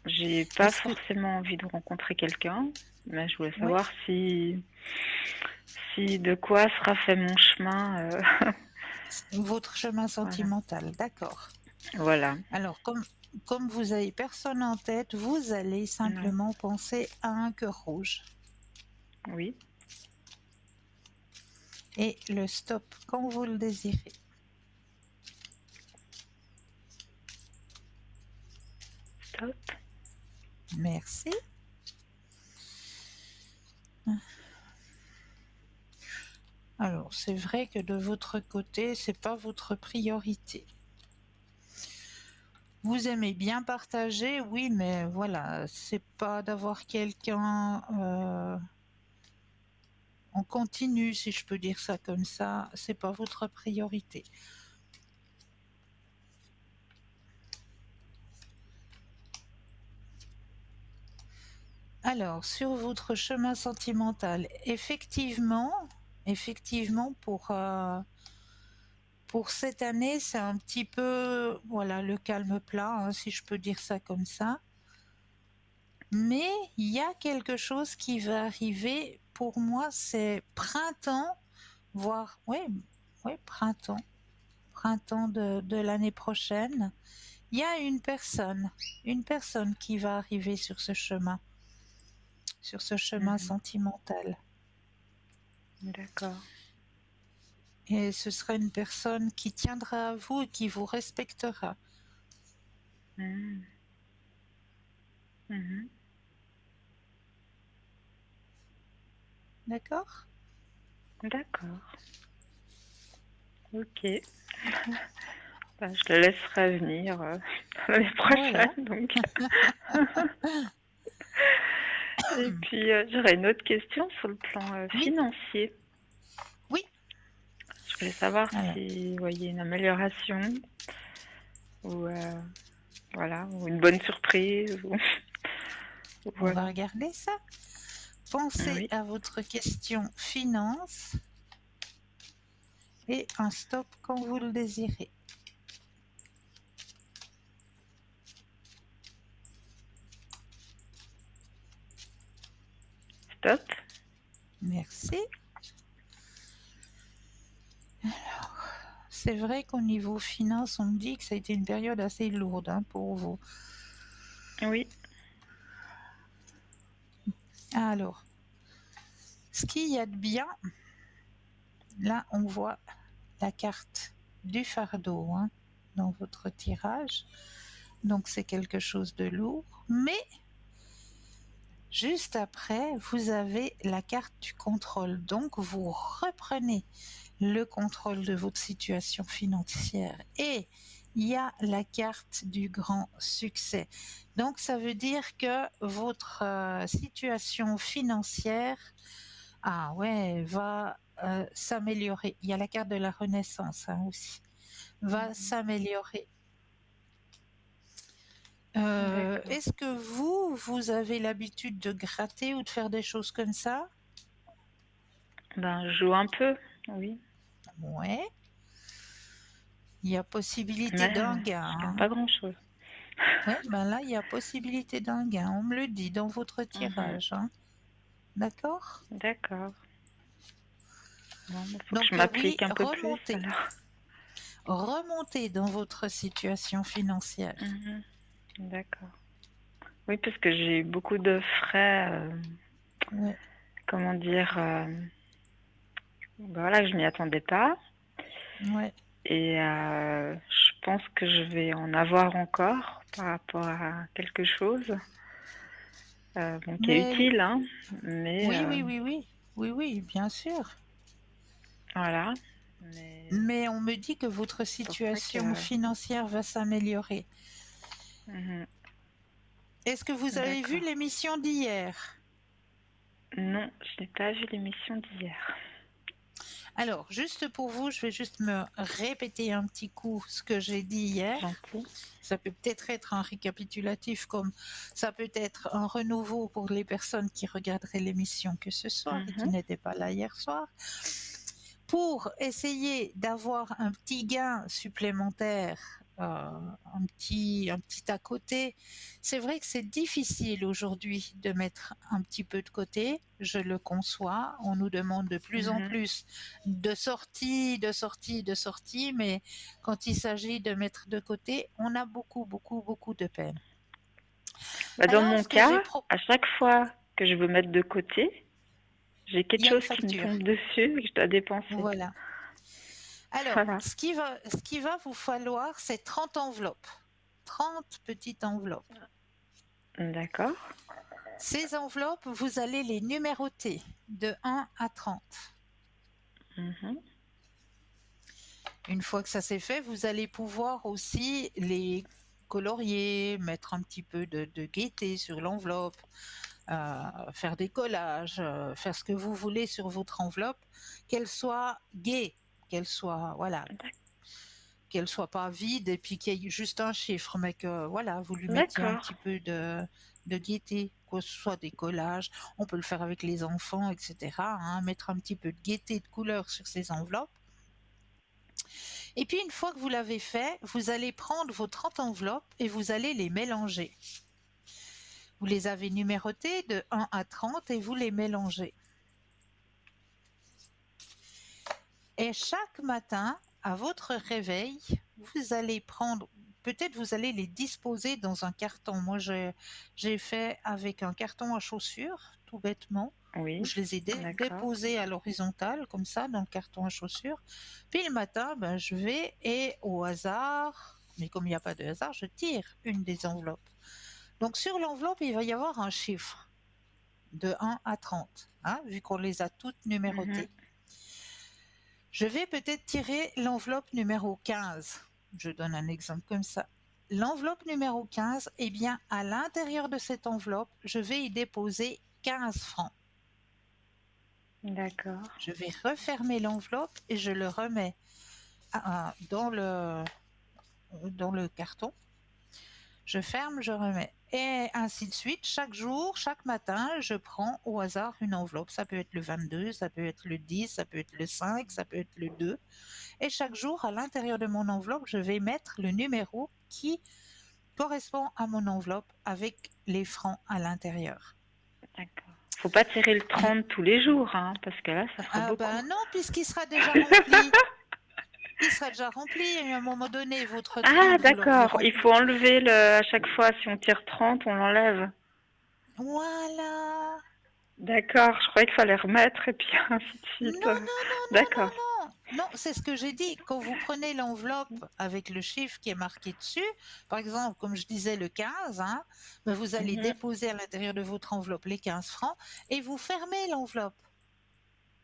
j'ai pas Est-ce que... forcément envie de rencontrer quelqu'un, mais je voulais Oui, savoir si de quoi sera fait mon chemin. votre chemin Voilà. sentimental, d'accord. Voilà. Alors, comme vous avez personne en tête, vous allez Non. simplement penser à un cœur rouge. Oui. Et le stop quand vous le désirez. Stop. Merci. Alors, c'est vrai que de votre côté, c'est pas votre priorité. Vous aimez bien partager, oui, mais voilà, c'est pas d'avoir quelqu'un en continu, si je peux dire ça comme ça, c'est pas votre priorité. Alors, sur votre chemin sentimental, effectivement, pour cette année, c'est un petit peu, voilà, le calme plat, hein, si je peux dire ça comme ça. Mais il y a quelque chose qui va arriver. Pour moi, c'est printemps, voire, ouais, printemps de l'année prochaine. Il y a une personne qui va arriver sur ce chemin Mhm. sentimental. D'accord. Et ce sera une personne qui tiendra à vous et qui vous respectera. Mhm. Mhm. D'accord? D'accord. Ok. Bah, je le laisserai venir l'année Voilà. prochaine, donc. Et puis, j'aurais une autre question sur le plan Oui, financier. oui. Je voulais savoir Alors, si vous voyez une amélioration ou, voilà, ou une bonne surprise. Ou on voilà. va regarder ça. Pensez Oui. à votre question finance et un stop quand vous le désirez. Stop. Merci. C'est vrai qu'au niveau finance, on me dit que ça a été une période assez lourde, hein, pour vous. Oui. Alors, ce qu'il y a de bien, là, on voit la carte du fardeau, hein, dans votre tirage. Donc, c'est quelque chose de lourd. Mais juste après, vous avez la carte du contrôle. Donc, vous reprenez le contrôle de votre situation financière. Et il y a la carte du grand succès. Donc, ça veut dire que votre situation financière, ah ouais, va s'améliorer. Il y a la carte de la renaissance, hein, aussi. Va Mhm. s'améliorer. D'accord. Est-ce que vous avez l'habitude de gratter ou de faire des choses comme ça? Ben, je joue un peu, oui. Ouais. Il y a possibilité Mais d'un gain, je gagne hein. pas grand-chose. Ouais, ben là, il y a possibilité d'un gain. On me le dit dans votre Mhm. tirage, hein. D'accord? D'accord. Bon, il faut que je Donc, oui, m'applique un peu plus alors. remontez dans votre situation financière. Mhm. D'accord. Oui, parce que j'ai eu beaucoup de frais, Ouais, comment dire, ben voilà, je m'y attendais pas. ouais. Et je pense que je vais en avoir encore par rapport à quelque chose bon, qui est Mais utile, hein, mais oui, oui, oui, oui, oui, oui, bien sûr. voilà. Mais Mais on me dit que votre c'est pour ça situation que... financière va s'améliorer. Mhm. Est-ce que vous avez vu D'accord. l'émission d'hier? Non, je n'ai pas vu l'émission d'hier. Alors, juste pour vous, je vais juste me répéter un petit coup ce que j'ai dit hier. Gentil. Ça peut peut-être être un récapitulatif, comme ça peut être un renouveau pour les personnes qui regarderaient l'émission que ce soir et qui Mhm. n'étaient pas là hier soir. Pour essayer d'avoir un petit gain supplémentaire un petit à côté. C'est vrai que c'est difficile aujourd'hui de mettre un petit peu de côté, je le conçois. On nous demande de plus en Mhm. plus de sorties, de sorties, de sorties, mais quand il s'agit de mettre de côté, on a beaucoup, beaucoup, beaucoup de peine. Bah, dans Alors, mon ce que cas, j'ai pro... à chaque fois que je veux mettre de côté, j'ai il quelque y a une chose qui me facture. tombe dessus et que je dois dépenser. Voilà. Alors, Voilà. ce qui va vous falloir, c'est 30 enveloppes. 30 petites enveloppes. D'accord. Ces enveloppes, vous allez les numéroter de 1 à 30. Mhm. Une fois que ça c'est fait, vous allez pouvoir aussi les colorier, mettre un petit peu de gaieté sur l'enveloppe, faire des collages, faire ce que vous voulez sur votre enveloppe, qu'elle soit gaie, qu'elle soit, voilà, qu'elle soit pas vide et puis qu'il y ait juste un chiffre, mais que voilà, vous lui mettiez un D'accord. petit peu de gaieté, que ce soit des collages, on peut le faire avec les enfants, etc., hein, mettre un petit peu de gaieté, de couleur sur ces enveloppes. Et puis une fois que vous l'avez fait, vous allez prendre vos 30 enveloppes et vous allez les mélanger. Vous les avez numérotées de 1 à 30 et vous les mélangez. Et chaque matin, à votre réveil, vous allez prendre, peut-être vous allez les disposer dans un carton. Moi, j'ai fait avec un carton à chaussures, tout bêtement, où Oui. je les ai D'accord. déposés à l'horizontale, comme ça, dans le carton à chaussures. Puis le matin, ben, je vais et au hasard, mais comme il n'y a pas de hasard, je tire une des enveloppes. Donc sur l'enveloppe, il va y avoir un chiffre de 1 à 30, hein, vu qu'on les a toutes Mhm. numérotées. Je vais peut-être tirer l'enveloppe numéro 15. Je donne un exemple comme ça. L'enveloppe numéro 15, eh bien, à l'intérieur de cette enveloppe, je vais y déposer 15 francs. D'accord. Je vais refermer l'enveloppe et je le remets dans le carton. Je ferme, je remets. Et ainsi de suite. Chaque jour, chaque matin, je prends au hasard une enveloppe. Ça peut être le 22, ça peut être le 10, ça peut être le 5, ça peut être le 2. Et chaque jour, à l'intérieur de mon enveloppe, je vais mettre le numéro qui correspond à mon enveloppe avec les francs à l'intérieur. D'accord. Faut pas tirer le Et 30 tous les jours, hein, parce que là, ça fera ah beaucoup. ben non, puisqu'il sera déjà rempli. Il sera déjà rempli et à un moment donné, votre Ah, 30, vous le d'accord. Il remplissez. faut enlever à chaque fois, si on tire 30, on l'enlève. Voilà. D'accord. Je croyais qu'il fallait remettre et puis ainsi de Non, suite. non, non, non, non, D'accord. non. Non, c'est ce que j'ai dit. Quand vous prenez l'enveloppe avec le chiffre qui est marqué dessus, par exemple, comme je disais le 15, hein, ben vous allez Mhm. déposer à l'intérieur de votre enveloppe les 15 francs et vous fermez l'enveloppe.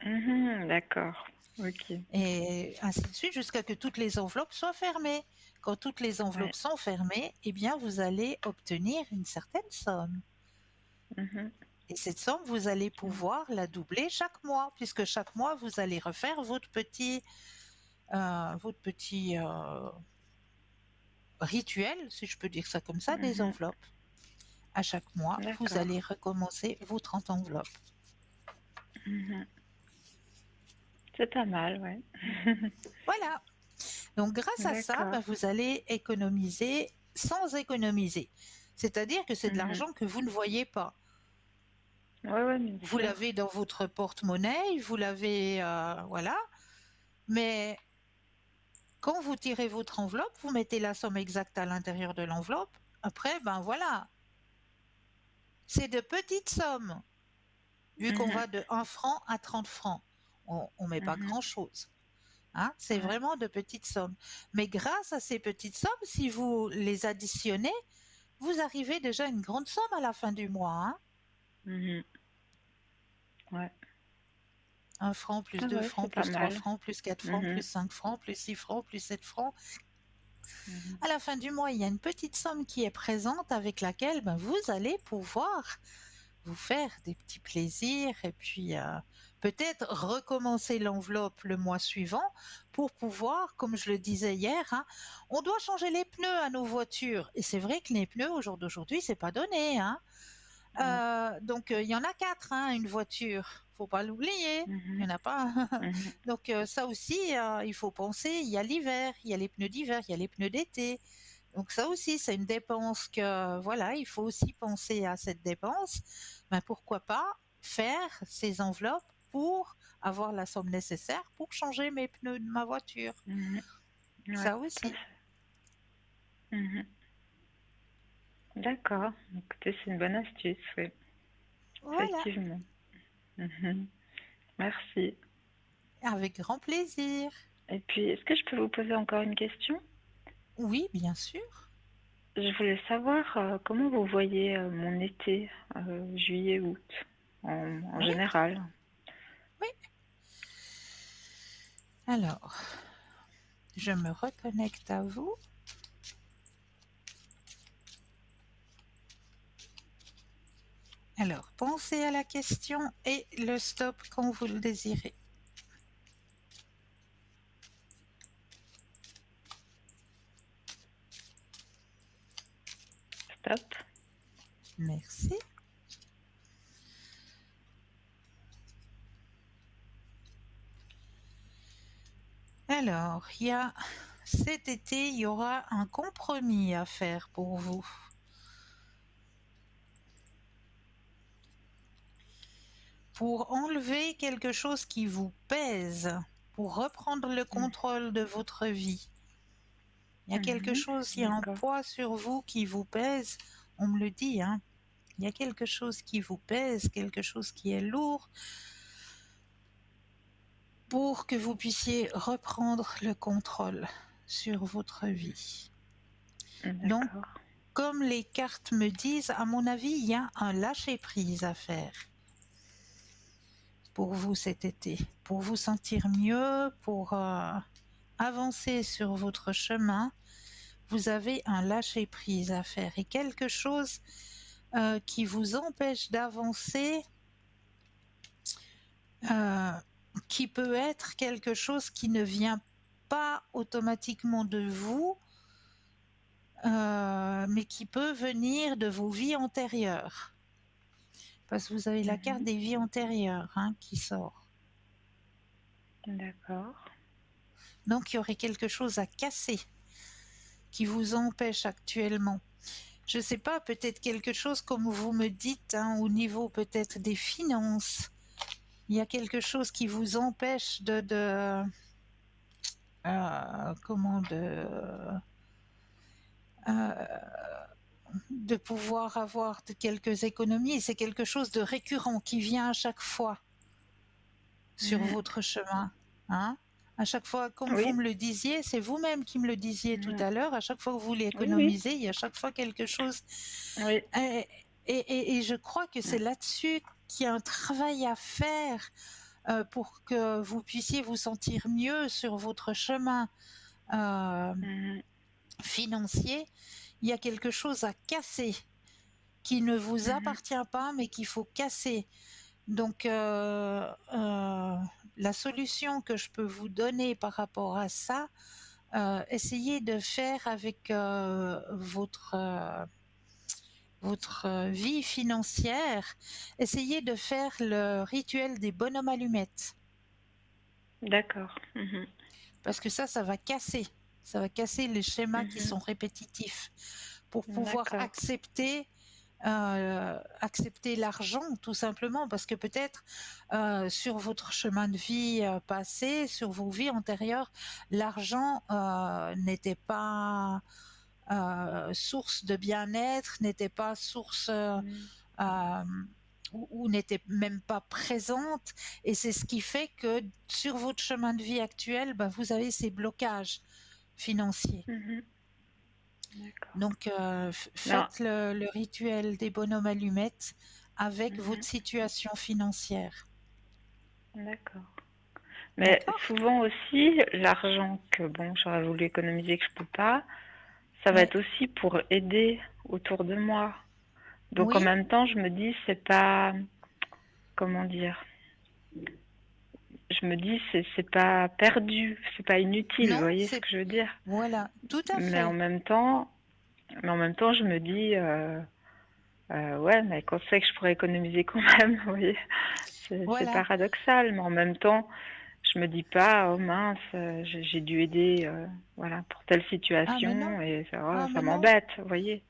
Mhm, d'accord. Ok. Et ainsi de suite jusqu'à que toutes les enveloppes soient fermées. Quand toutes les Ouais. enveloppes sont fermées, eh bien, vous allez obtenir une certaine somme. Mhm. Et cette somme, vous allez Ok. pouvoir la doubler chaque mois, puisque chaque mois, vous allez refaire votre petit rituel, si je peux dire ça comme ça, des Mhm. enveloppes. À chaque mois, vous D'accord. allez recommencer vos 30 enveloppes. Mhm. C'est pas mal, ouais. Voilà. Donc, grâce à ça, D'accord. ben, vous allez économiser sans économiser. C'est-à-dire que c'est de Mhm. l'argent que vous ne voyez pas. Ouais, ouais, bien Vous sûr. l'avez dans votre porte-monnaie, vous l'avez, voilà. Mais quand vous tirez votre enveloppe, vous mettez la somme exacte à l'intérieur de l'enveloppe. Après, ben voilà, c'est de petites sommes, vu qu'on Mhm. va de 1 franc à 30 francs. On ne met pas Mhm. grand-chose. Hein, c'est Ouais. vraiment de petites sommes. Mais grâce à ces petites sommes, si vous les additionnez, vous arrivez déjà à une grande somme à la fin du mois. Hein. Mhm. Ouais. 1 franc plus Ah 2 ouais, francs c'est pas plus 3 mal. francs plus 4 francs plus Mhm. 5 francs plus 6 francs plus 7 francs. Mhm. À la fin du mois, il y a une petite somme qui est présente avec laquelle ben, vous allez pouvoir vous faire des petits plaisirs et puis peut-être recommencer l'enveloppe le mois suivant pour pouvoir, comme je le disais hier, hein, on doit changer les pneus à nos voitures. Et c'est vrai que les pneus au jour d'aujourd'hui, c'est pas donné. Hein. Ouais. Donc, il y en a 4, hein, une voiture. Faut pas l'oublier. Il y Mhm. en a pas. Mhm. Donc, ça aussi, il faut penser. Il y a l'hiver, il y a les pneus d'hiver, il y a les pneus d'été. Donc, ça aussi, c'est une dépense que, voilà, il faut aussi penser à cette dépense. Ben, pourquoi pas faire ces enveloppes pour avoir la somme nécessaire pour changer mes pneus de ma voiture. Mhm. Ouais, Ça tout à aussi. fait. Mhm. D'accord. Écoutez, c'est une bonne astuce, oui, Voilà. effectivement. Mhm. Merci. Avec grand plaisir. Et puis, est-ce que je peux vous poser encore une question? Oui, bien sûr. Je voulais savoir comment vous voyez mon été, juillet, août, en Oui, général. oui. Alors, je me reconnecte à vous. Alors, pensez à la question et le stop quand vous le désirez. Stop. Merci. Alors, cet été, il y aura un compromis à faire pour vous. Pour enlever quelque chose qui vous pèse, pour reprendre le contrôle de votre vie. Il y a quelque Mhm. chose, il y a un D'accord. poids sur vous qui vous pèse, on me le dit, hein. Il y a quelque chose qui vous pèse, quelque chose qui est lourd, pour que vous puissiez reprendre le contrôle sur votre vie. Donc, D'accord. comme les cartes me disent, à mon avis, il y a un lâcher-prise à faire pour vous cet été, pour vous sentir mieux, pour avancer sur votre chemin. Vous avez un lâcher-prise à faire et quelque chose qui vous empêche d'avancer, euh, qui peut être quelque chose qui ne vient pas automatiquement de vous, mais qui peut venir de vos vies antérieures. Parce que vous avez la carte Mhm. des vies antérieures, hein, qui sort. D'accord. Donc il y aurait quelque chose à casser qui vous empêche actuellement. Je ne sais pas, peut-être quelque chose comme vous me dites, hein, au niveau peut-être des finances. Il y a quelque chose qui vous empêche comment de pouvoir avoir quelques économies. C'est quelque chose de récurrent qui vient à chaque fois sur Mhm. votre chemin, hein. À chaque fois, comme vous Oui. me le disiez, c'est vous-même qui me le disiez tout Mhm. à l'heure, à chaque fois que vous voulez Oui, oui. économiser, il y a à chaque fois quelque chose. Oui. Et, et je crois que c'est là-dessus qu'il y a un travail à faire pour que vous puissiez vous sentir mieux sur votre chemin euh, Mhm. financier. Il y a quelque chose à casser qui ne vous Mhm. appartient pas, mais qu'il faut casser. Donc, la solution que je peux vous donner par rapport à ça, essayez de faire avec votre vie financière, essayez de faire le rituel des bonhommes allumettes. D'accord. Mhm. Parce que ça va casser. Ça va casser les schémas qui Mhm. sont répétitifs. Pour pouvoir D'accord. accepter l'argent tout simplement parce que peut-être sur votre chemin de vie passé, sur vos vies antérieures, l'argent n'était pas source de bien-être, n'était pas source Mhm. euh, ou n'était même pas présente et c'est ce qui fait que sur votre chemin de vie actuel, ben, vous avez ces blocages financiers. Mhm. D'accord. Donc, Non. faites le rituel des bonhommes allumettes avec votre Mhm. situation financière. D'accord. Mais D'accord? souvent aussi, l'argent que bon, j'aurais voulu économiser que je peux pas, ça va Oui. être aussi pour aider autour de moi. Donc en Oui. même temps, je me dis c'est pas comment dire, je me dis c'est pas perdu, c'est pas inutile, vous Non, voyez ce c'est que je veux dire. voilà, tout à Mais en fait. même temps, je me dis Ouais, mais qu'on sait que je pourrais économiser quand même, vous voyez. C'est Voilà. paradoxal, mais en même temps, je me dis pas, oh mince, j'ai dû aider, voilà, pour telle Ah, mais non. situation et Ah, ça mais non. m'embête, vous voyez.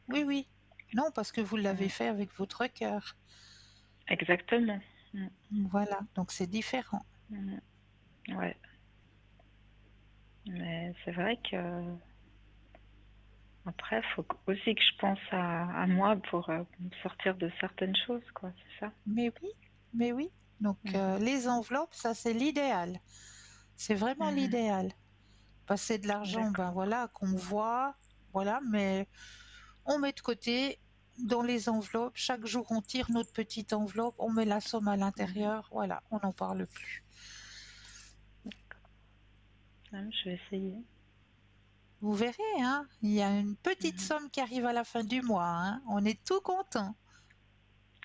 Oui, oui. Non, parce que vous l'avez Mm. fait avec votre cœur. Exactement. Mm, Voilà. Donc c'est différent. mm, ouais, mais c'est vrai que après, faut aussi que je pense à moi pour me sortir de certaines choses, quoi, c'est ça. Mais oui, mais oui. Donc Mhm, les enveloppes, ça c'est l'idéal. C'est vraiment mhm. l'idéal. Passer de l'argent, ben D'accord. voilà, qu'on voit, voilà, mais on met de côté dans les enveloppes. Chaque jour, on tire notre petite enveloppe, on met la somme à Mhm. l'intérieur, voilà, on n'en parle plus. Ah, je vais essayer. Vous verrez, hein, il y a une petite Mhm. somme qui arrive à la fin du mois, hein, on est tout content.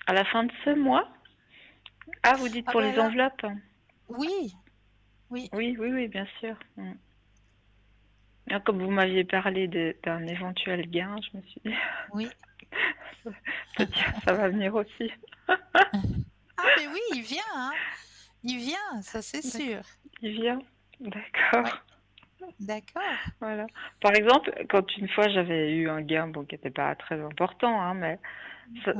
À la fin de ce mois? Ah, vous dites Ah pour ben les là, enveloppes? oui, oui, Oui, oui, oui, bien sûr. Mm. Ah, comme vous m'aviez parlé d'un éventuel gain, je me suis dit, oui. peut-être ça va venir aussi. Ah ben oui, il vient, ça c'est D'accord. sûr. Il vient. D'accord. Ouais, d'accord. Voilà. Par exemple, quand une fois j'avais eu un gain, bon, qui n'était pas très important, hein, mais Ouais.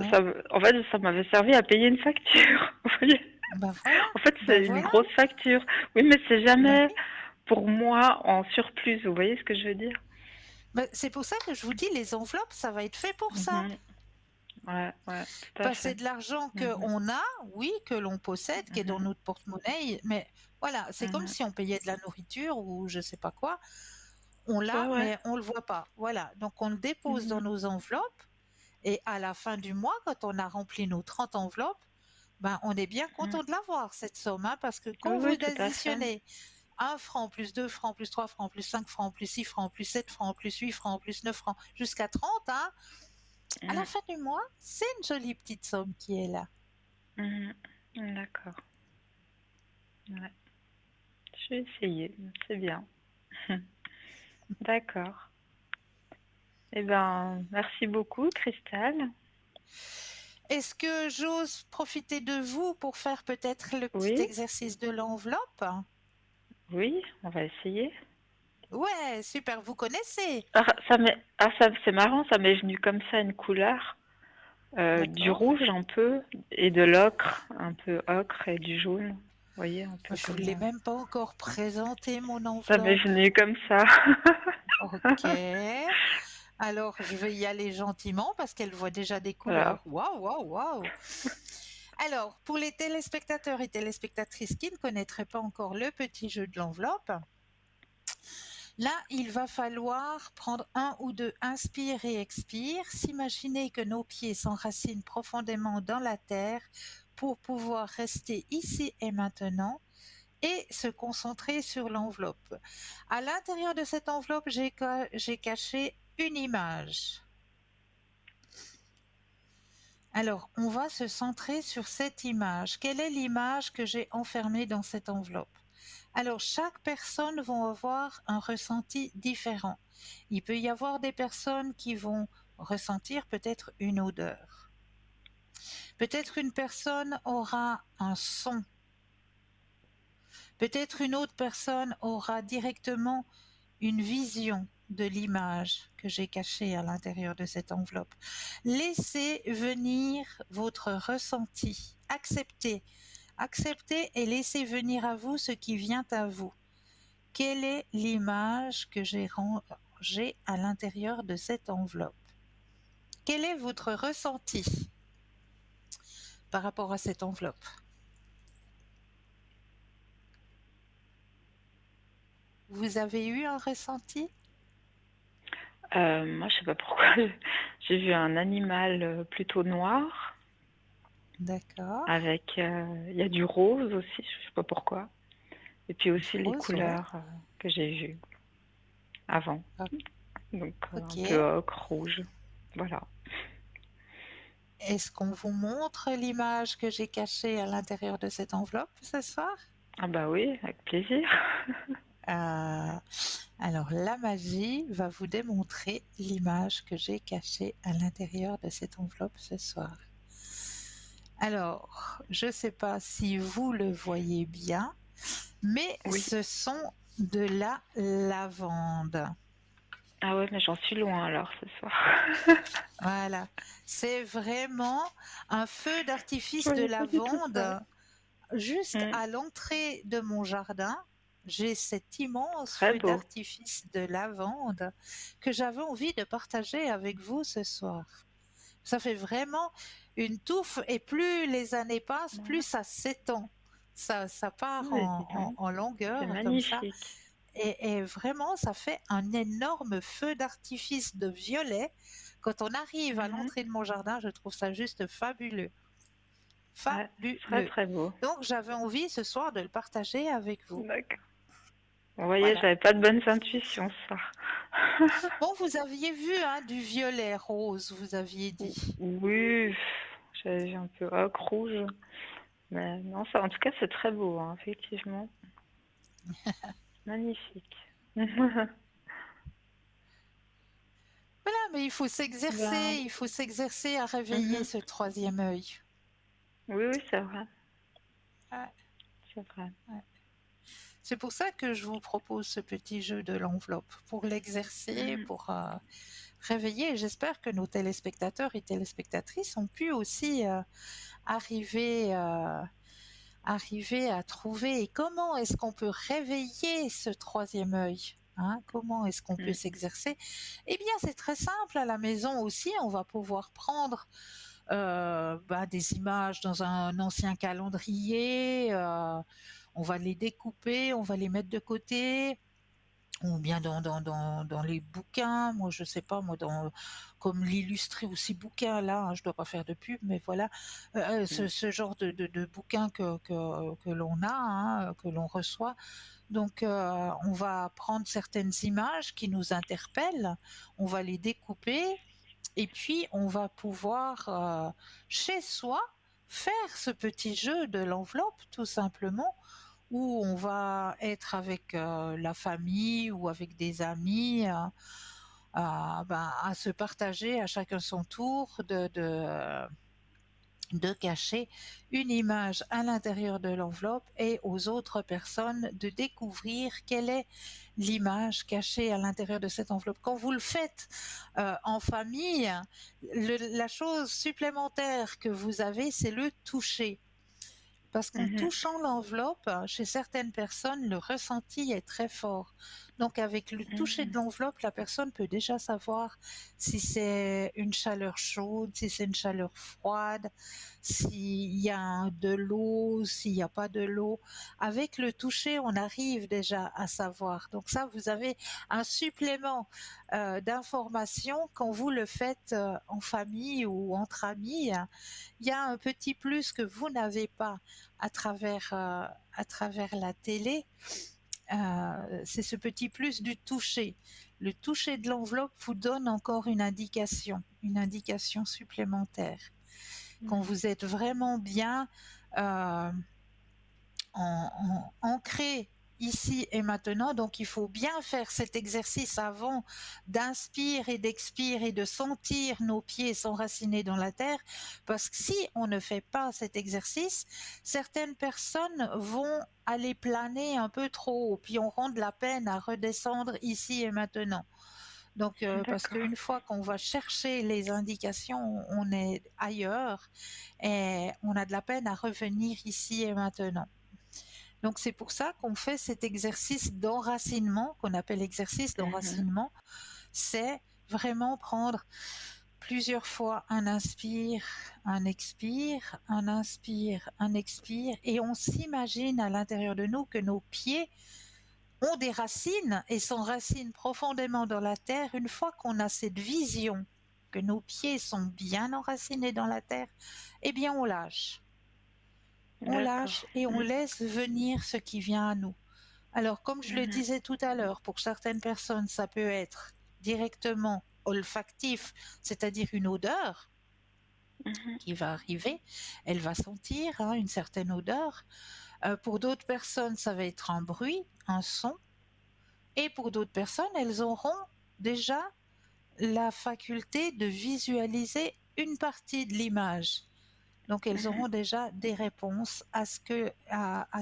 en fait, ça m'avait servi à payer une facture. Vous voyez. Ben voilà, En fait, ben c'est une voilà. grosse facture. Oui, mais c'est Ben jamais oui. pour moi en surplus. Vous voyez ce que je veux dire? Ben, c'est pour ça que je vous dis, les enveloppes, ça va être fait pour ça. Mhm. Ouais, ouais, tout à Passer fait. de l'argent Mhm. qu'on a, oui, que l'on possède, qui est dans Mhm. notre porte-monnaie, mais voilà, c'est comme Mhm. si on payait de la nourriture ou je sais pas quoi. On l'a, Ouais, ouais. mais on le voit pas. Voilà, donc on le dépose dans Mhm. nos enveloppes et à la fin du mois, quand on a rempli nos 30 enveloppes, ben, on est bien Mhm. content de l'avoir, cette somme, hein, parce que Oui, quand vous oui, tout à fait. additionnez 1 franc, plus 2 francs, plus 3 francs, plus 5 francs, plus 6 francs, plus 7 francs, plus 8 francs, plus 9 francs, jusqu'à 30, hein, à la Mhm. fin du mois, c'est une jolie petite somme qui est là. Mhm. D'accord. Ouais. Je vais essayer. C'est bien. D'accord. Eh ben, merci beaucoup, Cristal. Est-ce que j'ose profiter de vous pour faire peut-être le petit Oui, exercice de l'enveloppe? oui, on va essayer. Ouais, super, vous connaissez. C'est marrant, ça m'est venu comme ça une couleur, du D'accord. rouge un peu et de l'ocre, un peu ocre et du jaune. Vous voyez, un peu Je vous comme l'ai même pas encore présenté, mon ça m'est enveloppe. venu comme ça. Ok. Alors, je vais y aller gentiment parce qu'elle voit déjà des Voilà. couleurs. Waouh, waouh, waouh. Alors, pour les téléspectateurs et téléspectatrices qui ne connaîtraient pas encore le petit jeu de l'enveloppe, là, il va falloir prendre un ou deux inspire et expire, s'imaginer que nos pieds s'enracinent profondément dans la terre pour pouvoir rester ici et maintenant et se concentrer sur l'enveloppe. À l'intérieur de cette enveloppe, j'ai caché une image. Alors, on va se centrer sur cette image. Quelle est l'image que j'ai enfermée dans cette enveloppe? Alors, chaque personne va avoir un ressenti différent. Il peut y avoir des personnes qui vont ressentir peut-être une odeur. Peut-être une personne aura un son. Peut-être une autre personne aura directement une vision de l'image que j'ai cachée à l'intérieur de cette enveloppe. Laissez venir votre ressenti. Acceptez. Acceptez et laissez venir à vous ce qui vient à vous. Quelle est l'image que j'ai rangée à l'intérieur de cette enveloppe? Quel est votre ressenti par rapport à cette enveloppe? Vous avez eu un ressenti? Moi, je sais pas pourquoi, j'ai vu un animal plutôt noir D'accord. avec, il y a du rose aussi, je sais pas pourquoi. Et puis Du aussi les rose, ouais. couleurs que j'ai vues avant. Ah, Donc un peu ok. ocre, rouge. Voilà. Est-ce qu'on vous montre l'image que j'ai cachée à l'intérieur de cette enveloppe ce soir? Ah bah oui, avec plaisir. Euh, alors, la magie va vous démontrer l'image que j'ai cachée à l'intérieur de cette enveloppe ce soir. Alors, je ne sais pas si vous le voyez bien, mais Oui. ce sont de la lavande. Ah ouais, mais j'en suis loin alors ce soir. Voilà, c'est vraiment un feu Je d'artifice de voyais pas du tout ça. lavande juste Mm. à l'entrée de mon jardin. J'ai cet immense Très feu beau. d'artifice de lavande que j'avais envie de partager avec vous ce soir. Ça fait vraiment une touffe et plus les années passent, plus Ouais. ça s'étend. Ça part Ouais, dis donc. en C'est longueur comme ça. magnifique. Et vraiment, ça fait un énorme feu d'artifice de violet. Quand on arrive à Mhm. l'entrée de mon jardin, je trouve ça juste fabuleux. Ouais, très Fabuleux. très beau. Donc, j'avais envie ce soir de le partager avec vous. D'accord. Vous voyez, Voilà. j'avais pas de bonnes intuitions ce soir. Bon, vous aviez vu hein, du violet rose, vous aviez dit. Oui, j'ai un peu ocre rouge. Mais non, ça, en tout cas, c'est très beau, hein, effectivement. Magnifique. Voilà, mais Ben, il faut s'exercer à réveiller mhm. ce troisième œil. Oui, oui, c'est vrai. Ouais, C'est vrai. ouais. C'est pour ça que je vous propose ce petit jeu de l'enveloppe, pour l'exercer, Mhm. pour réveiller. Et j'espère que nos téléspectateurs et téléspectatrices ont pu aussi arriver, arriver à trouver. Et comment est-ce qu'on peut réveiller ce troisième œil, hein? Comment est-ce qu'on peut Mm. s'exercer? Eh bien, c'est très simple. À la maison aussi, on va pouvoir prendre des images dans un ancien calendrier. On va les découper, on va les mettre de côté, ou bien dans les bouquins. Moi, je sais pas, moi, comme l'illustré aussi bouquin là, hein, je dois pas faire de pub, mais voilà, Mm. ce genre de bouquin que l'on a, hein, que l'on reçoit. Donc, on va prendre certaines images qui nous interpellent, on va les découper et puis, on va pouvoir, chez soi, faire ce petit jeu de l'enveloppe, tout simplement, où on va être avec la famille ou avec des amis, à se partager à chacun son tour de cacher une image à l'intérieur de l'enveloppe et aux autres personnes de découvrir quelle est l'image cachée à l'intérieur de cette enveloppe. Quand vous le faites en famille, la chose supplémentaire que vous avez, c'est le toucher. Parce qu'en Mhm. touchant l'enveloppe, chez certaines personnes, le ressenti est très fort. Donc avec le toucher de Mhm. l'enveloppe, la personne peut déjà savoir si c'est une chaleur chaude, si c'est une chaleur froide, s'il y a de l'eau, s'il n'y a pas de l'eau. Avec le toucher, on arrive déjà à savoir. Donc ça, vous avez un supplément d'information quand vous le faites en famille ou entre amis. Il y a un petit plus que vous n'avez pas à travers la télé, c'est ce petit plus du toucher. Le toucher de l'enveloppe vous donne encore une indication supplémentaire. Quand Mhm. vous êtes vraiment bien euh, ancré ici et maintenant, donc il faut bien faire cet exercice avant d'inspirer et d'expirer et de sentir nos pieds s'enraciner dans la terre, parce que si on ne fait pas cet exercice, certaines personnes vont aller planer un peu trop haut, puis auront de la peine à redescendre ici et maintenant. Donc, parce D'accord. qu'une fois qu'on va chercher les indications, on est ailleurs et on a de la peine à revenir ici et maintenant. Donc c'est pour ça qu'on fait cet exercice d'enracinement, qu'on appelle exercice Mhm. d'enracinement. C'est vraiment prendre plusieurs fois un inspire, un expire, un inspire, un expire, et on s'imagine à l'intérieur de nous que nos pieds ont des racines et s'enracinent profondément dans la terre. Une fois qu'on a cette vision que nos pieds sont bien enracinés dans la terre, eh bien on lâche. On D'accord. lâche et on Mm. laisse venir ce qui vient à nous. Alors, comme je le Mhm. disais tout à l'heure, pour certaines personnes, ça peut être directement olfactif, c'est-à-dire une odeur Mhm. qui va arriver, elle va sentir hein, une certaine odeur. Pour d'autres personnes, ça va être un bruit, un son. Et pour d'autres personnes, elles auront déjà la faculté de visualiser une partie de l'image. Donc, elles auront déjà des réponses à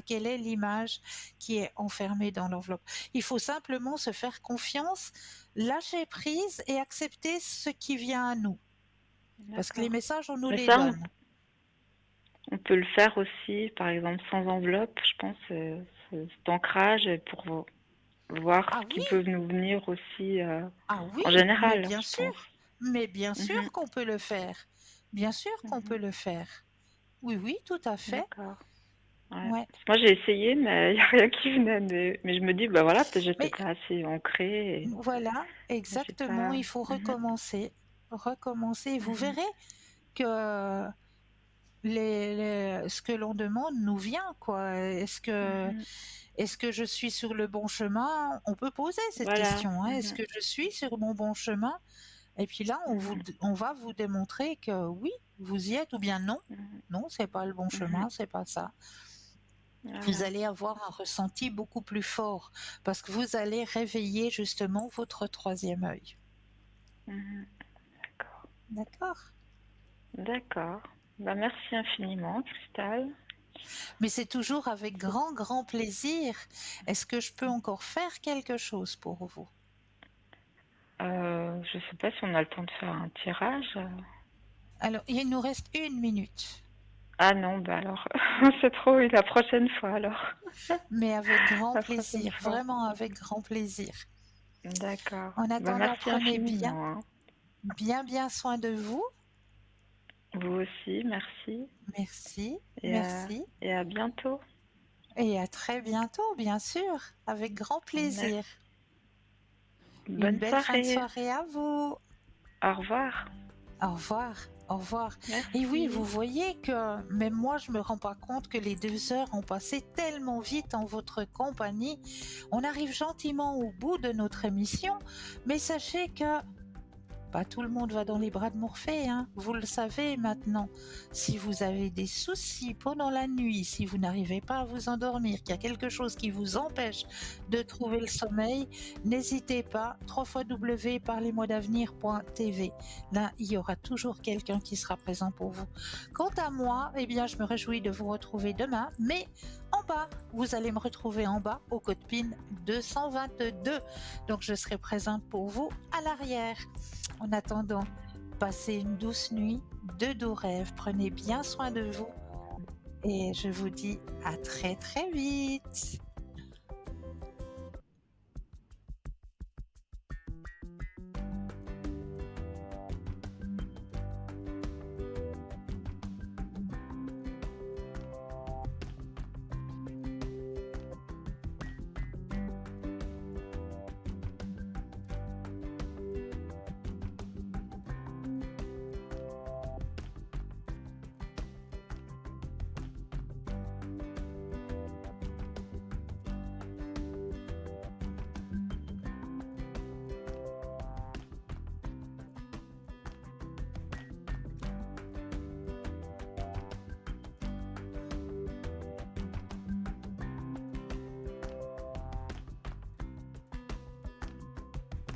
quelle est l'image qui est enfermée dans l'enveloppe. Il faut simplement se faire confiance, lâcher prise et accepter ce qui vient à nous. Parce que les D'accord. messages, on nous Mais les ça, donne. on peut le faire aussi, par exemple, sans enveloppe, je pense, cet ancrage pour voir Ah ce qui oui, peut nous venir aussi ah oui, en mais général, bien je pense. sûr, mais bien Mhm, sûr qu'on peut le faire. Bien sûr qu'on mhm. peut le faire. Oui, oui, tout à fait. D'accord. Ouais. Ouais. Moi, j'ai essayé, mais il n'y a rien qui venait. Mais je me dis, bah voilà, peut-être j'étais Mais pas assez ancrée. voilà, Et j'ai exactement, pas. il faut Mhm, recommencer. Recommencer. Vous mhm, verrez que ce que l'on demande nous vient, quoi. mhm. Est-ce que je suis sur le bon chemin? On peut poser cette Voilà. question, hein. Est-ce Mhm, que je suis sur mon bon chemin? Et puis là, mhm, on va vous démontrer que oui, vous y êtes, ou bien non. mhm, Non, c'est pas le bon mhm. chemin, c'est pas ça. Vous Voilà. allez avoir un ressenti beaucoup plus fort parce que vous allez réveiller justement votre troisième œil. Mhm. D'accord. D'accord? D'accord. Bah, merci infiniment, Cristal. Mais c'est toujours avec grand, grand plaisir. Est-ce que je peux encore faire quelque chose pour vous? Je sais pas si on a le temps de faire un tirage. Alors, il nous reste 1 minute, Ah non, bah alors, c'est trop, oui, la prochaine fois alors. mais avec grand La prochaine plaisir, fois. vraiment avec grand plaisir. D'accord. En Bah, attendant, merci prenez bien, infiniment, hein. bien, bien soin de vous. Vous aussi, merci. Merci, Et à, merci. et à bientôt. Et à très bientôt, bien sûr, avec grand Merci. plaisir. Une Bonne belle fin de soirée. soirée à vous. Au revoir. Au revoir, au revoir. Et oui, vous Merci. voyez que même moi, je me rends pas compte que les 2 heures ont passé tellement vite en votre compagnie. On arrive gentiment au bout de notre émission, mais sachez que pas tout le monde va dans les bras de Morphée, hein. Vous le savez maintenant. Si vous avez des soucis pendant la nuit, si vous n'arrivez pas à vous endormir, qu'il y a quelque chose qui vous empêche de trouver le sommeil, n'hésitez pas, www.parlez-moi-d'avenir.tv. Là, il y aura toujours quelqu'un qui sera présent pour vous. Quant à moi, eh bien, je me réjouis de vous retrouver demain, mais en bas, vous allez me retrouver en bas au code PIN 222. Donc, je serai présente pour vous à l'arrière. En attendant, passez une douce nuit, de doux rêves, prenez bien soin de vous et je vous dis à très très vite.